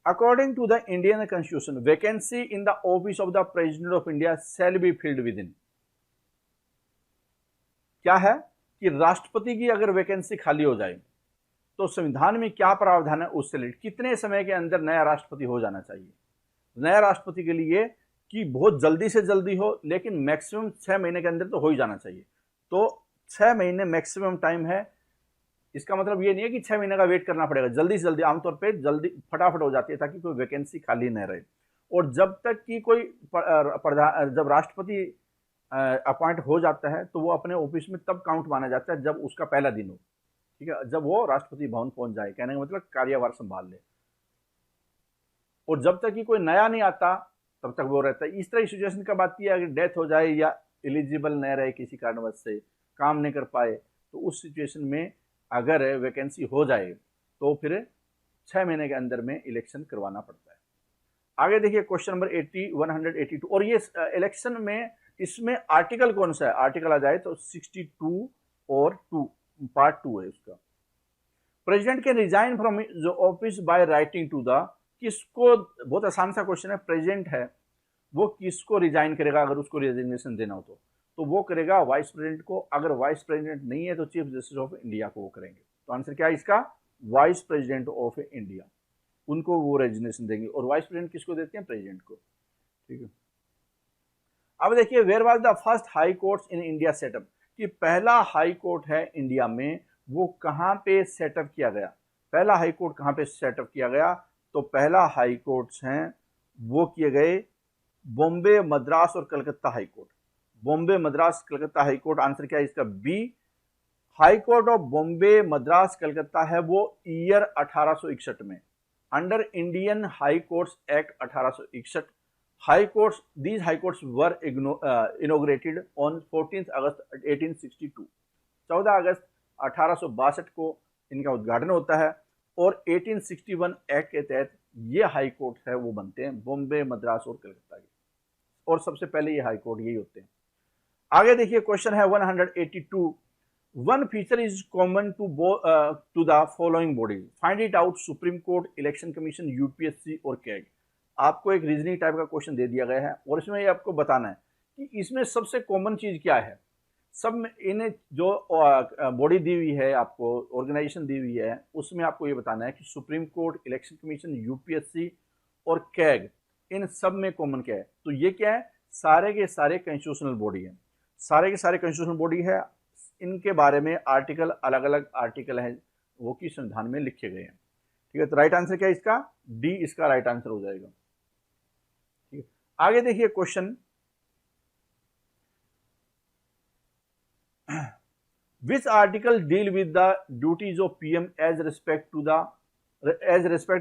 according to the Indian constitution vacancy in the office of the president of India shall be filled within. क्या है कि राष्ट्रपति की अगर वैकेंसी खाली हो जाए तो संविधान में क्या प्रावधान है उससे रिलेटेड, कितने समय के अंदर नया राष्ट्रपति हो जाना चाहिए। नया राष्ट्रपति के लिए कि बहुत जल्दी से जल्दी हो, लेकिन मैक्सिमम 6 महीने के अंदर तो हो ही जाना चाहिए। तो 6 महीने मैक्सिमम टाइम है। इसका मतलब ये नहीं है कि 6 महीने का वेट करना पड़ेगा, जल्दी से जल्दी, आमतौर पे जल्दी फटाफट हो जाती है ताकि कोई वैकेंसी खाली न रहे। और जब तक कि कोई जब राष्ट्रपति अपॉइंट हो जाता है तो वो अपने ऑफिस में तब काउंट माना जाता है जब उसका पहला दिन हो, ठीक है, जब वो राष्ट्रपति भवन पहुंच जाए, कहने का मतलब कार्यभार संभाल ले। और जब तक कि कोई नया नहीं आता तब तक वो रहता है। इस तरह की सिचुएशन कब आती है, अगर डेथ हो जाए या एलिजिबल न रहे किसी कारणवश से, काम नहीं कर पाए, तो उस सिचुएशन में अगर वैकेंसी हो जाए तो फिर 6 महीने के अंदर में इलेक्शन करवाना पड़ता है। आगे देखिए क्वेश्चन नंबर 182, और ये इलेक्शन में इसमें आर्टिकल कौन सा है, आर्टिकल आ जाए तो 62 और 2 पार्ट 2 है उसका। President can resign from office by writing to the, किसको, बहुत आसान सा क्वेश्चन है, प्रेसिडेंट है वो किसको रिजाइन करेगा अगर उसको रिजिग्नेशन देना हो तो वो करेगा वाइस प्रेसिडेंट को। अगर वाइस प्रेसिडेंट नहीं है तो चीफ जस्टिस ऑफ इंडिया को वो करेंगे। तो आंसर क्या है इसका, वाइस प्रेसिडेंट ऑफ इंडिया, उनको वो रेजिग्नेशन देंगे। और वाइस प्रेसिडेंट किसको देते हैं, प्रेसिडेंट को, ठीक है। अब देखिए where was the first high court in India set up, कि पहला हाई कोर्ट है इंडिया में वो कहां पे सेटअप किया गया, पहला हाई कोर्ट कहां पे सेटअप किया गया। तो पहला हाई कोर्ट्स हैं वो किए गए बॉम्बे, मद्रास और Calcutta high court. Bombay, Madras, Calcutta high court, answer क्या है इसका, B. High court of Bombay, Madras, Calcutta है वो ईयर 1861 में, under Indian high courts act 1861। High courts, these high courts were inaugurated on 14th August 1862। 14 अगस्त 1862 को इनका उद्घाटन होता है और 1861 एक्ट के तहत ये हाई कोर्ट है वो बनते हैं बॉम्बे, मद्रास और कलकत्ता के, और सबसे पहले ये हाई कोर्ट यही होते हैं। आगे देखिए क्वेश्चन है 182, one feature is common to the following bodies, find it out, supreme court, election commission, UPSC और कैग। आपको एक रीजनिंग टाइप का क्वेश्चन दे दिया गया है और इसमें ये आपको बताना है कि इसमें सबसे कॉमन चीज क्या है। सब में इन्हें जो बॉडी दी हुई है आपको, ऑर्गेनाइजेशन दी हुई है, उसमें आपको ये बताना है कि supreme court, election commission, UPSC और कैग, इन सब में कॉमन क्या है। तो ये क्या है, सारे के सारे कॉन्स्टिट्यूशनल बॉडी है, सारे के सारे कॉन्स्टिट्यूशनल बॉडी है। इनके बारे में आर्टिकल, अलग अलग आर्टिकल हैं वो कि संविधान में लिखे गए हैं, ठीक है। तो राइट आंसर क्या है इसका, डी इसका राइट आंसर हो जाएगा। आगे देखिए question, which article deal with the duties of PM as respect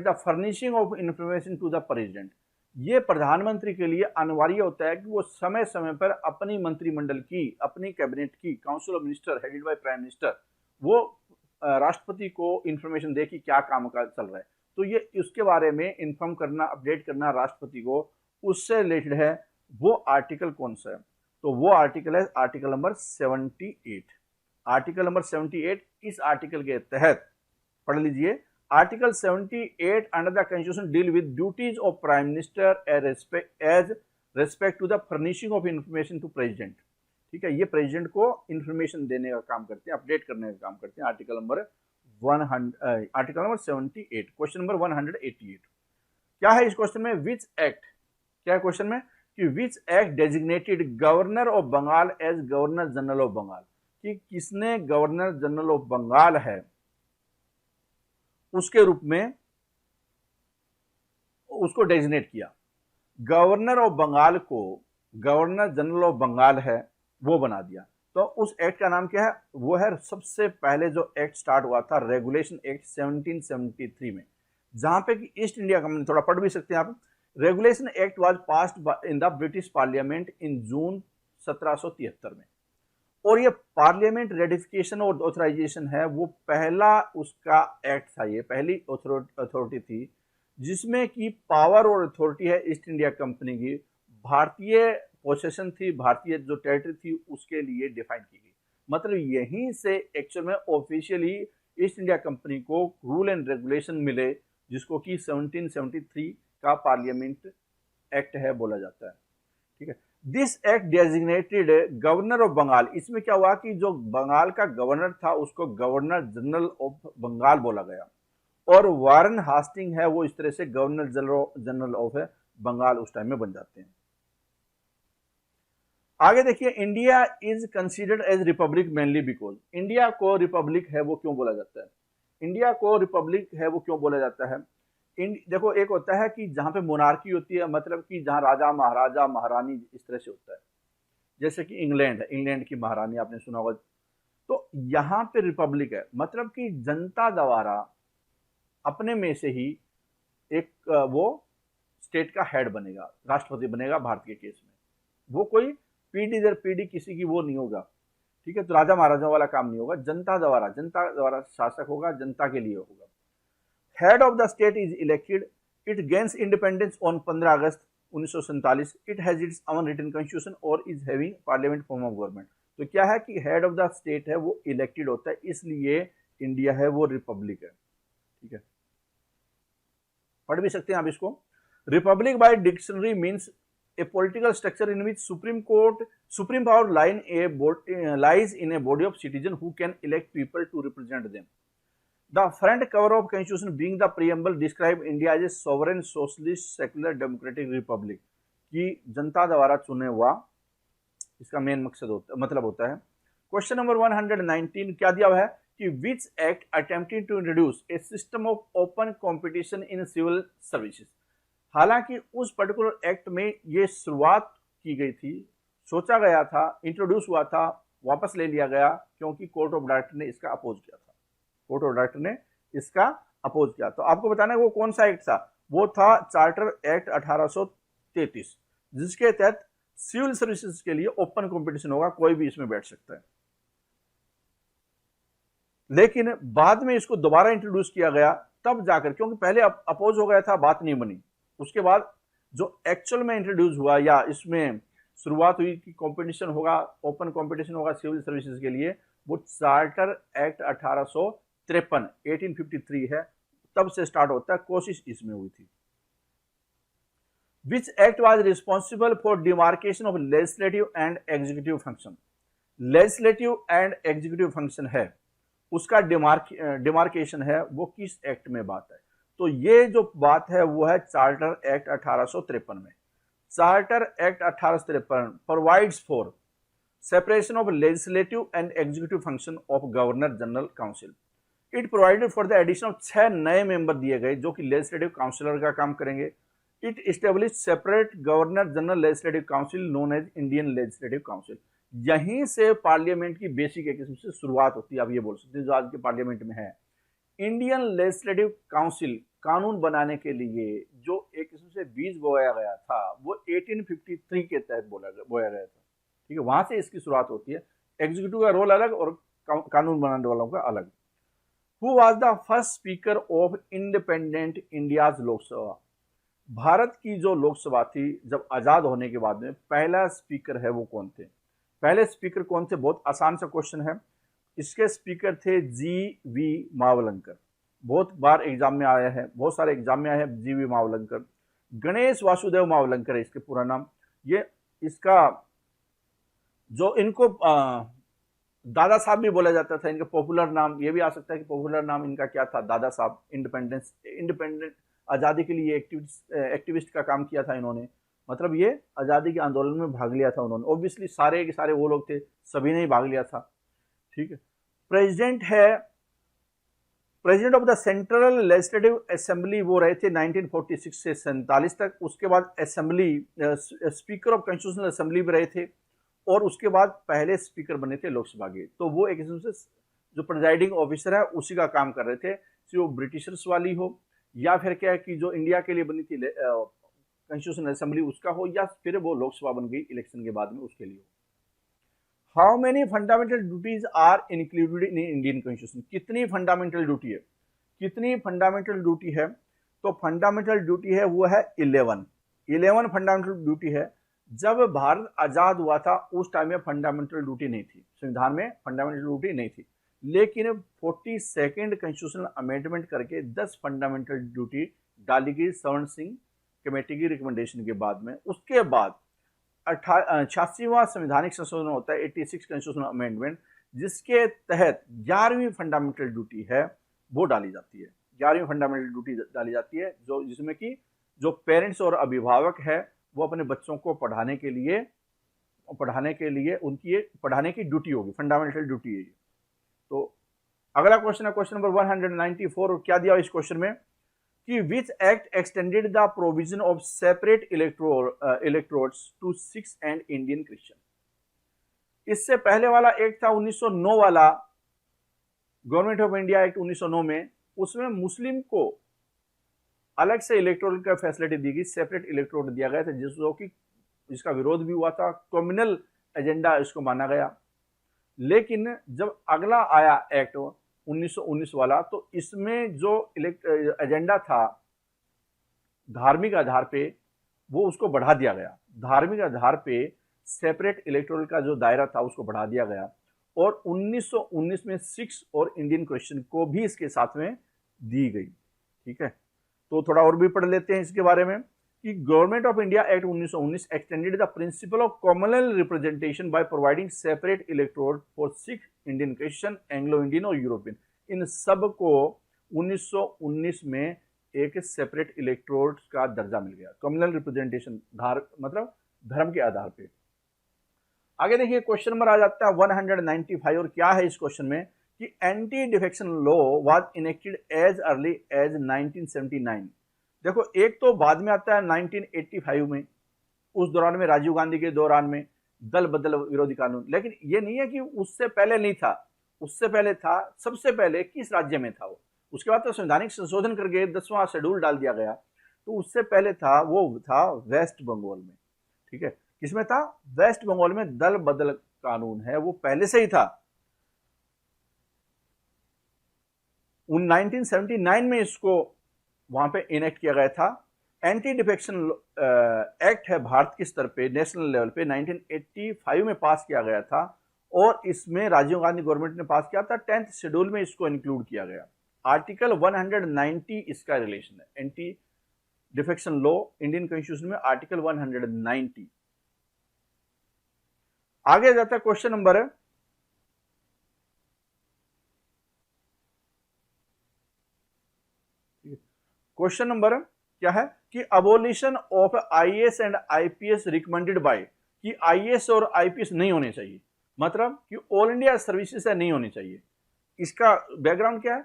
the furnishing of information to the president. ये प्रधानमंत्री के लिए अनिवार्य होता है कि वो समय समय पर अपनी मंत्रिमंडल की, अपनी कैबिनेट की, council of minister headed by prime minister, वो राष्ट्रपति को इंफॉर्मेशन दे कि क्या काम का चल रहा है। तो ये उसके बारे में इंफॉर्म करना, अपडेट करना राष्ट्रपति को, उससे रिलेटेड है वो आर्टिकल कौन सा है। तो वो आर्टिकल है आर्टिकल नंबर 78। आर्टिकल नंबर 78, इस आर्टिकल के तहत पढ़ लीजिए, article 78 under the constitution deal with duties of prime minister as respect to the furnishing of information to president, ठीक है। ये प्रेसिडेंट को इंफॉर्मेशन देने का काम करते हैं, अपडेट करने का काम करते हैं। Article number 78। क्वेश्चन नंबर 188 क्या है इस क्वेश्चन में, विच एक्ट, क्या है क्वेश्चन में कि which act designated governor of Bengal as governor general of Bengal. कि किसने गवर्नर जनरल ऑफ बंगाल है उसके रूप में उसको डेजिग्नेट किया। गवर्नर ऑफ बंगाल को गवर्नर जनरल ऑफ बंगाल है वो बना दिया। तो उस एक्ट का नाम क्या है? वो है सबसे पहले जो एक्ट स्टार्ट हुआ था रेगुलेशन एक्ट 1773 में, जहां पे कि ईस्ट इंडिया कंपनी, थोड़ा पढ़ भी सकते हैं आप, regulation act was passed in the British parliament in June 1773 में। और ये पार्लियामेंट रेटिफिकेशन और ऑथराइजेशन है वो पहला उसका एक्ट था, ये पहली अथॉरिटी थी जिसमें कि पावर और अथॉरिटी है ईस्ट इंडिया कंपनी की भारतीय पोसेशन थी, भारतीय जो टेरिटरी थी उसके लिए डिफाइन की गई। मतलब यहीं से एक्चुअल में ऑफिशियली ईस्ट इंडिया कंपनी को रूल एंड रेगुलेशन मिले, जिसको कि 1773 का पार्लियामेंट एक्ट है बोला जाता है। ठीक है, this act designated governor of Bengal. इसमें क्या हुआ कि जो बंगाल का गवर्नर था उसको गवर्नर जनरल ऑफ बंगाल बोला गया, और वारन हास्टिंग है वो इस तरह से गवर्नर जनरल ऑफ बंगाल उस टाइम में बन जाते हैं। आगे देखिए, India is considered as republic mainly because, India को रिपब्लिक है वो क्यों बोला जाता है? इंडिया को रिपब्लिक है वो क्यों बोला जाता है? देखो, एक होता है कि जहां पे मोनार्की होती है, मतलब कि जहां राजा महाराजा महारानी इस तरह से होता है, जैसे कि इंग्लैंड है, इंग्लैंड की महारानी आपने सुना होगा। तो यहाँ पे रिपब्लिक है, मतलब कि जनता द्वारा अपने में से ही एक वो स्टेट का हेड बनेगा, राष्ट्रपति बनेगा भारत के केस में। वो कोई पीढ़ी दर पीढ़ी किसी की वो नहीं होगा, ठीक है, तो राजा महाराजाओं वाला काम नहीं होगा, जनता द्वारा शासक होगा, जनता के लिए होगा। Head of the state is elected, it gains independence on 15 August 1947, it has its own written constitution और is having parliament form of government. तो क्या है कि हेड ऑफ द स्टेट है वो इलेक्टेड होता है, इसलिए इंडिया है वो रिपब्लिक है। ठीक है, पढ़ भी सकते हैं आप इसको। Republic by dictionary means a political structure in which supreme power lies in a body of citizens who can elect people to represent them. The front cover of constitution being the preamble describe India as a sovereign socialist secular democratic republic, कि जनता द्वारा चुने हुआ इसका main मतलब होता है। Question number 119 क्या दिया हुआ है कि which act attempted to introduce a system of open competition in civil services. हालांकि उस पर्टिकुलर एक्ट में ये शुरुआत की गई थी, सोचा गया था, इंट्रोड्यूस हुआ था, वापस ले लिया गया क्योंकि कोर्ट ऑफ डायरेक्टर ने इसका अपोज किया था। कोर्ट ऑफ डायरेक्टर ने इसका अपोज किया। तो आपको बताना है वो कौन सा एक्ट था? वो था चार्टर एक्ट 1833, जिसके तहत सिविल सर्विसेज के लिए ओपन कंपटीशन होगा, कोई भी इसमें बैठ सकता है। लेकिन बाद में इसको दोबारा इंट्रोड्यूस किया गया तब जाकर, क्योंकि पहले अपोज हो गया था, बात नहीं बनी। उसके बाद जो एक्चुअल में इंट्रोड्यूस हुआ या इसमें शुरुआत हुई कि कंपटीशन होगा, ओपन कंपटीशन होगा सिविल सर्विसेज के लिए, वो चार्टर एक्ट 1853 है, तब से स्टार्ट होता है, कोशिश इसमें हुई थी। Which act was responsible for demarcation of legislative and executive function. Legislative and executive function है, उसका डिमार्केशन है वो किस एक्ट में बात है? तो ये जो बात है वो है चार्टर एक्ट 1853 में। Charter act 1853 provides for separation of legislative and executive function of governor general council. It provided for the addition of 6 नए मेंबर दिए गए जो कि लेजिस्लेटिव काउंसिलर का काम करेंगे। It establish separate governor general legislative council known as Indian legislative council. यहीं से पार्लियामेंट की बेसिक एक किस्म से शुरुआत होती है, आप ये बोल सकते हैं, जो आज के पार्लियामेंट में है। इंडियन लेजिस्लेटिव काउंसिल कानून बनाने के लिए जो एक किस्म से बीज बोया गया था वो 1853 के तहत बोया गया था। ठीक है, वहां से इसकी शुरुआत होती है। एग्जीक्यूटिव का रोल अलग और कानून बनाने वालों का अलग। Who was the first speaker of independent India's Lok Sabha. Bharat की जो लोकसभा थी जब आजाद होने के बाद में पहला स्पीकर है वो कौन थे? पहले स्पीकर कौन थे? बहुत आसान सा क्वेश्चन है। इसके स्पीकर थे जी.वी. मावलंकर। बहुत बार एग्जाम में आया है, बहुत सारे एग्जाम में आया है जी.वी. मावलंकर। गणेश वासुदेव मावलंकर है इसके पूरा नाम। ये इसका जो इनको दादा साहब भी बोला जाता था, इनका पॉपुलर नाम ये भी आ सकता है कि पॉपुलर नाम इनका क्या था? दादा साहब। इंडिपेंडेंट आज़ादी के लिए एक्टिविस्ट का काम किया था इन्होंने, मतलब ये आज़ादी के आंदोलन में भाग लिया था उन्होंने। ऑब्वियसली सारे के सारे वो लोग थे, सभी ने ही भाग लिया था। ठीक है। प्रेसिडेंट है, president of the central legislative assembly वो रहे थे 1946 से 47 तक। उसके बाद assembly speaker of constitutional assembly भी रहे थे, और उसके बाद पहले स्पीकर बने थे लोकसभा के। तो वो एक किस्म से जो प्रिजाइडिंग ऑफिसर है उसी का काम कर रहे थे, चाहे वो ब्रिटिशर्स वाली हो या फिर क्या है कि जो इंडिया के लिए बनी थी कॉन्स्टिट्यूशनल असेंबली उसका हो, या फिर वो लोकसभा बन गई इलेक्शन के बाद में उसके लिए हो। How many fundamental duties are included in Indian constitution? कितनी फंडामेंटल ड्यूटी है, कितनी फंडामेंटल ड्यूटी है? तो फंडामेंटल ड्यूटी है वो है 11 फंडामेंटल ड्यूटी है। जब भारत आजाद हुआ था उस टाइम में फंडामेंटल ड्यूटी नहीं थी, संविधान में फंडामेंटल ड्यूटी नहीं थी, लेकिन 42nd कॉन्स्टिट्यूशनल अमेंडमेंट करके 10 फंडामेंटल ड्यूटी डाली गई सवर्ण सिंह कमेटी की रिकमेंडेशन के बाद में। उसके बाद 86वां संवैधानिक संशोधन होता है, 86 कॉन्स्टिट्यूशनल अमेंडमेंट, जिसके तहत 11वीं फंडामेंटल ड्यूटी है वो डाली जाती है। 11वीं फंडामेंटल ड्यूटी डाली जाती है जो जिसमें कि जो पेरेंट्स और अभिभावक है वो अपने बच्चों को पढ़ाने के लिए उनकी पढ़ाने की ड्यूटी होगी, फंडामेंटल ड्यूटी है। तो अगला क्वेश्चन है क्वेश्चन नंबर 194। क्या दिया इस क्वेश्चन में कि which act extended the provision of separate electorates to Sikhs and Indian Christian? इससे पहले वाला एक्ट था 1909 वाला, गवर्नमेंट ऑफ इंडिया एक्ट 1909 में, उसमें मुस्लिम को अलग से इलेक्ट्रोड का फैसिलिटी दी गई, सेपरेट इलेक्ट्रोड दिया गया था, जिसका विरोध भी हुआ था, कम्युनल एजेंडा इसको माना गया। लेकिन जब अगला आया एक्ट 1919 वाला, तो इसमें जो एजेंडा था धार्मिक आधार पे वो उसको बढ़ा दिया गया। धार्मिक आधार पे सेपरेट इलेक्टोरल का जो दायरा था उसको बढ़ा दिया गया, और 1919 में सिक्स और इंडियन क्रिश्चियन को भी इसके साथ में दी गई। ठीक है, तो थोड़ा और भी पढ़ लेते हैं इसके बारे में कि government of India act 1919 extended the principle of communal representation by providing separate electoral for Sikh, Indian Christian, Anglo Indian और यूरोपियन। इन सब को 1919 में एक सेपरेट इलेक्टोरल का दर्जा मिल गया, कॉमनल रिप्रेजेंटेशन, मतलब धर्म के आधार पे। आगे देखिए क्वेश्चन नंबर आ जाता है 195, और क्या है इस क्वेश्चन में कि anti defection law was enacted as early as 1979। देखो एक तो बाद में आता है 1985 में, उस दौरान में राजीव गांधी के दौरान में दल बदल विरोधी कानून, लेकिन ये नहीं है कि उससे पहले नहीं था, उससे पहले था। सबसे पहले किस राज्य में था वो? उसके बाद तो संवैधानिक संशोधन करके 10वां शेड्यूल डाल दिया गया, तो उससे पहले था वो था वेस्ट बंगाल में। ठीक है, किसमें था? वेस्ट बंगाल में दल बदल कानून है वो पहले से ही था। 1979 में इसको वहां पे इनेक्ट किया गया था। एंटी डिफेक्शन एक्ट है भारत के स्तर पे, नेशनल लेवल पे 1985 में पास किया गया था, और इसमें राजीव गांधी गवर्नमेंट ने पास किया था। 10th शेड्यूल में इसको इंक्लूड किया गया। आर्टिकल 190 इसका रिलेशन है, anti defection law Indian constitution में आर्टिकल 190। आगे जाता है क्वेश्चन नंबर क्या है कि abolition of IAS and IPS recommended by, कि आईएएस और आईपीएस नहीं होने चाहिए, मतलब कि ऑल इंडिया सर्विसेज से नहीं होनी चाहिए। इसका बैकग्राउंड क्या है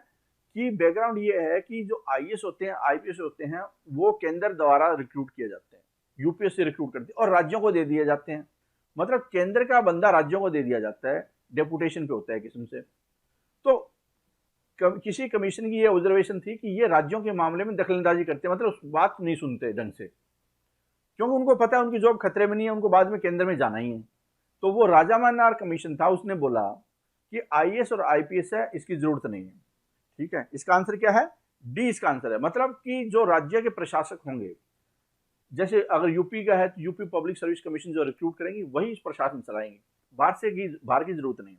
कि बैकग्राउंड ये है कि जो आईएएस होते हैं, आईपीएस होते हैं, वो केंद्र द्वारा रिक्रूट किए जाते हैं, यूपीएससी रिक्रूट करती है और राज्यों को दे दिए जाते हैं। मतलब केंद्र का बंदा राज्यों को दे दिया जाता है, डेपुटेशन पे होता है किस्म से। तो किसी कमीशन की ये ऑब्जर्वेशन थी कि ये राज्यों के मामले में दखलंदाजी करते हैं, मतलब बात नहीं सुनते ढंग से, क्योंकि उनको पता है उनकी जॉब खतरे में नहीं है, उनको बाद में केंद्र में जाना ही है। तो वो राजा मन्नार कमीशन था, उसने बोला कि आईएएस और आईपीएस है, इसकी जरूरत नहीं है। ठीक है, इसका आंसर क्या है? डी इसका आंसर है। मतलब कि जो राज्य के प्रशासक होंगे, जैसे अगर यूपी का है तो यूपी पब्लिक सर्विस कमीशन जो रिक्रूट करेंगी वही इस प्रशासन चलाएंगे, बाहर की जरूरत नहीं।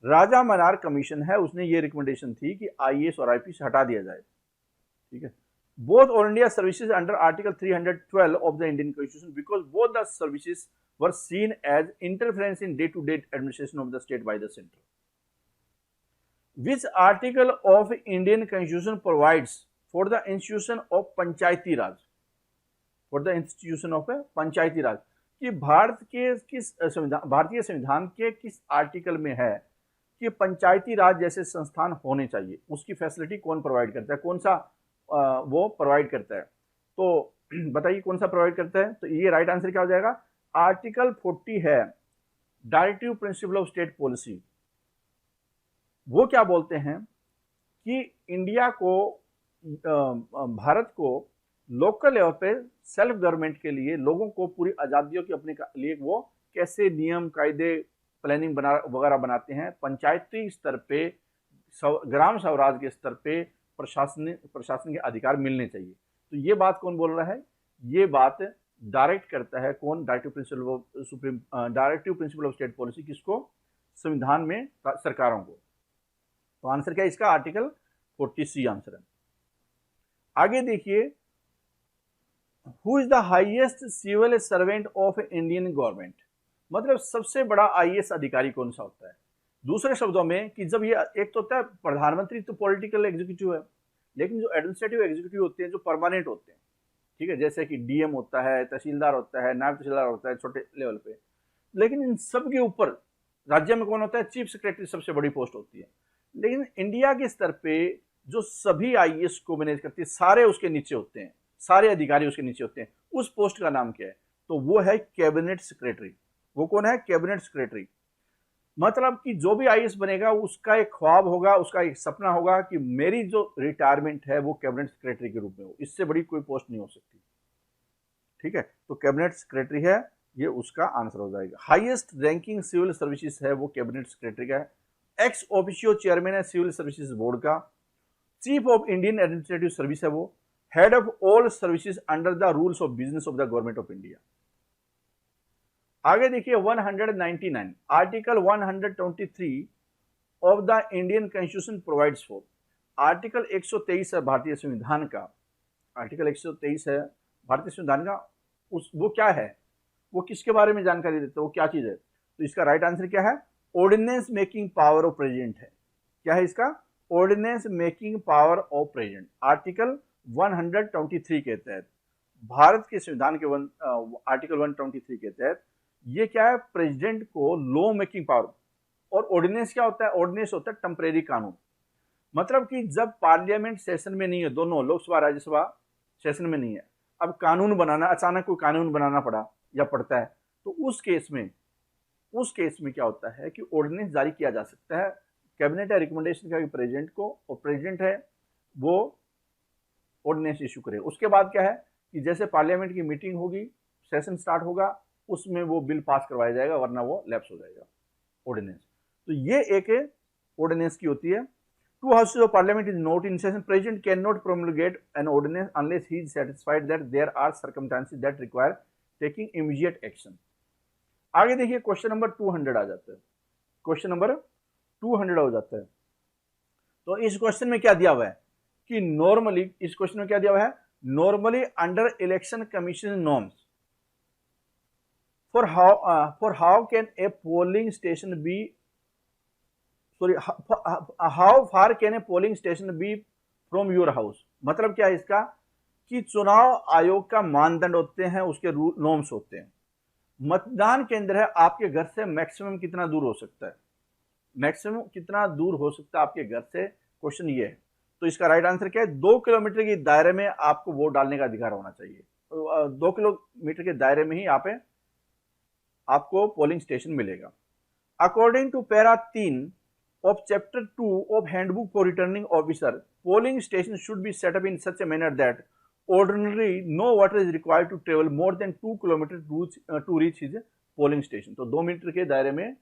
राजा मन्नार कमीशन है, उसने ये रिकमेंडेशन थी कि आईएएस और आईपीएस हटा दिया जाए। ठीक है, both all India services under article 312 of the Indian constitution because both the services were seen as interference in day to day administration of the state by the centre. Which article of Indian Constitution provides for the institution of Panchayati Raj? For the institution of पंचायती राज, कि भारतीय संविधान के किस article में है कि पंचायती राज जैसे संस्थान होने चाहिए, उसकी फैसिलिटी कौन प्रोवाइड करता है, कौन सा वो प्रोवाइड करता है, तो बताइए कौन सा प्रोवाइड करता है। तो ये राइट आंसर क्या हो जाएगा, आर्टिकल 40 है directive principle of state policy. वो क्या बोलते हैं कि इंडिया को, भारत को लोकल लेवल पे सेल्फ गवर्नमेंट के लिए लोगों को पूरी आज़ादियों की अपने लिए वो कैसे नियम कायदे प्लानिंग वगैरह बनाते हैं। पंचायती स्तर पे, ग्राम स्वराज के स्तर पे प्रशासन के अधिकार मिलने चाहिए। तो ये बात कौन बोल रहा है, ये बात डायरेक्ट करता है कौन, directive principle of state policy, किसको, संविधान में सरकारों को। तो आंसर क्या है इसका, आर्टिकल 40C आंसर है। आगे देखिए, who is the highest civil servant of Indian government, मतलब सबसे बड़ा आईएएस अधिकारी कौन सा होता है। दूसरे शब्दों में कि जब ये एक तो होता है प्रधानमंत्री, तो पॉलिटिकल एग्जीक्यूटिव है, लेकिन जो एडमिनिस्ट्रेटिव एग्जीक्यूटिव होते हैं जो परमानेंट होते हैं, ठीक है, जैसे कि डीएम होता है, तहसीलदार होता है, नायब तहसीलदार होता है छोटे लेवल पे, लेकिन इन सब के ऊपर राज्य में कौन होता है, चीफ सेक्रेटरी सबसे बड़ी पोस्ट होती है। लेकिन इंडिया के स्तर पे जो सभी आईएएस को मैनेज करती है, सारे उसके नीचे होते हैं, सारे अधिकारी उसके नीचे होते हैं। उस पोस्ट का नाम क्या है, तो वो है कैबिनेट सेक्रेटरी। वो कौन है, कैबिनेट सेक्रेटरी। मतलब कि जो भी आईएएस बनेगा उसका एक ख्वाब होगा, उसका एक सपना होगा कि मेरी जो रिटायरमेंट है वो कैबिनेट सेक्रेटरी के रूप में हो, इससे बड़ी कोई पोस्ट नहीं हो सकती, ठीक है। तो कैबिनेट सेक्रेटरी है, ये उसका आंसर हो जाएगा। हाईएस्ट रैंकिंग सिविल सर्विसेज है वो कैबिनेट सेक्रेटरी का है। एक्स ऑफिशियो चेयरमैन है सिविल सर्विसेज बोर्ड का। Chief of Indian administrative service है वो। Head of all services under the rules of business of the government of India. आगे देखिए 199, article 123 of the Indian constitution provides for. Article 123 है भारतीय संविधान का, आर्टिकल 123 है भारतीय संविधान का। वो क्या है, वो किसके बारे में जानकारी देता है, वो क्या चीज है। तो इसका राइट आंसर क्या है, ordinance making power of president है। क्या है इसका, ordinance making power of president. Article 123 के तहत, भारत के संविधान के आर्टिकल 123 के तहत ये क्या है, प्रेसिडेंट को लॉ मेकिंग पावर। और ऑर्डिनेंस क्या होता है, ऑर्डिनेंस होता है टेम्परेरी कानून। मतलब कि जब पार्लियामेंट सेशन में नहीं है, दोनों लोकसभा राज्यसभा सेशन में नहीं है, अब कानून बनाना, अचानक कोई कानून बनाना पड़ा या पड़ता है, तो उस केस में क्या होता है कि ऑर्डिनेंस जारी किया जा सकता है। कैबिनेट है रिकमेंडेशन का प्रेसिडेंट को, और प्रेसिडेंट है वो ऑर्डिनेंस इशू करे। उसके बाद क्या है कि जैसे पार्लियामेंट की मीटिंग होगी, सेशन स्टार्ट होगा, उसमें वो बिल पास करवाया जाएगा, वरना वो लैप्स हो जाएगा ऑर्डिनेंस। तो ये एक ऑर्डिनेंस की होती है। Two houses of parliament is not in session, president can not promulgate an ordinance unless he is satisfied that there are circumstances that require taking immediate action. आगे देखिए क्वेश्चन नंबर 200 आ जाता है, क्वेश्चन नंबर 200 हो जाता है। तो इस question में क्या दिया हुआ है कि नॉर्मली, इस क्वेश्चन में क्या दिया हुआ है, normally under election commission norms for how can a polling station be, sorry, how far can a polling station be from your house। मतलब क्या है इसका कि चुनाव आयोग का मानदंड होते हैं, उसके रूल नॉर्म्स होते हैं। मतदान केंद्र है आपके घर से मैक्सिमम कितना दूर हो सकता है, मैक्सिमम कितना दूर हो सकता है आपके घर से, क्वेश्चन ये है। तो इसका राइट आंसर क्या है, 2 किलोमीटर के दायरे में आपको वोट डालने का अधिकार होना चाहिए। 2 किलोमीटर के दायरे में ही आपको पोलिंग स्टेशन मिलेगा। According to para 3 of chapter 2 of handbook for returning officer, polling station should be set up in such a manner that ordinary no voter is required to travel more than 2 kilometre to reach his polling station. तो 2 metre के दायरे में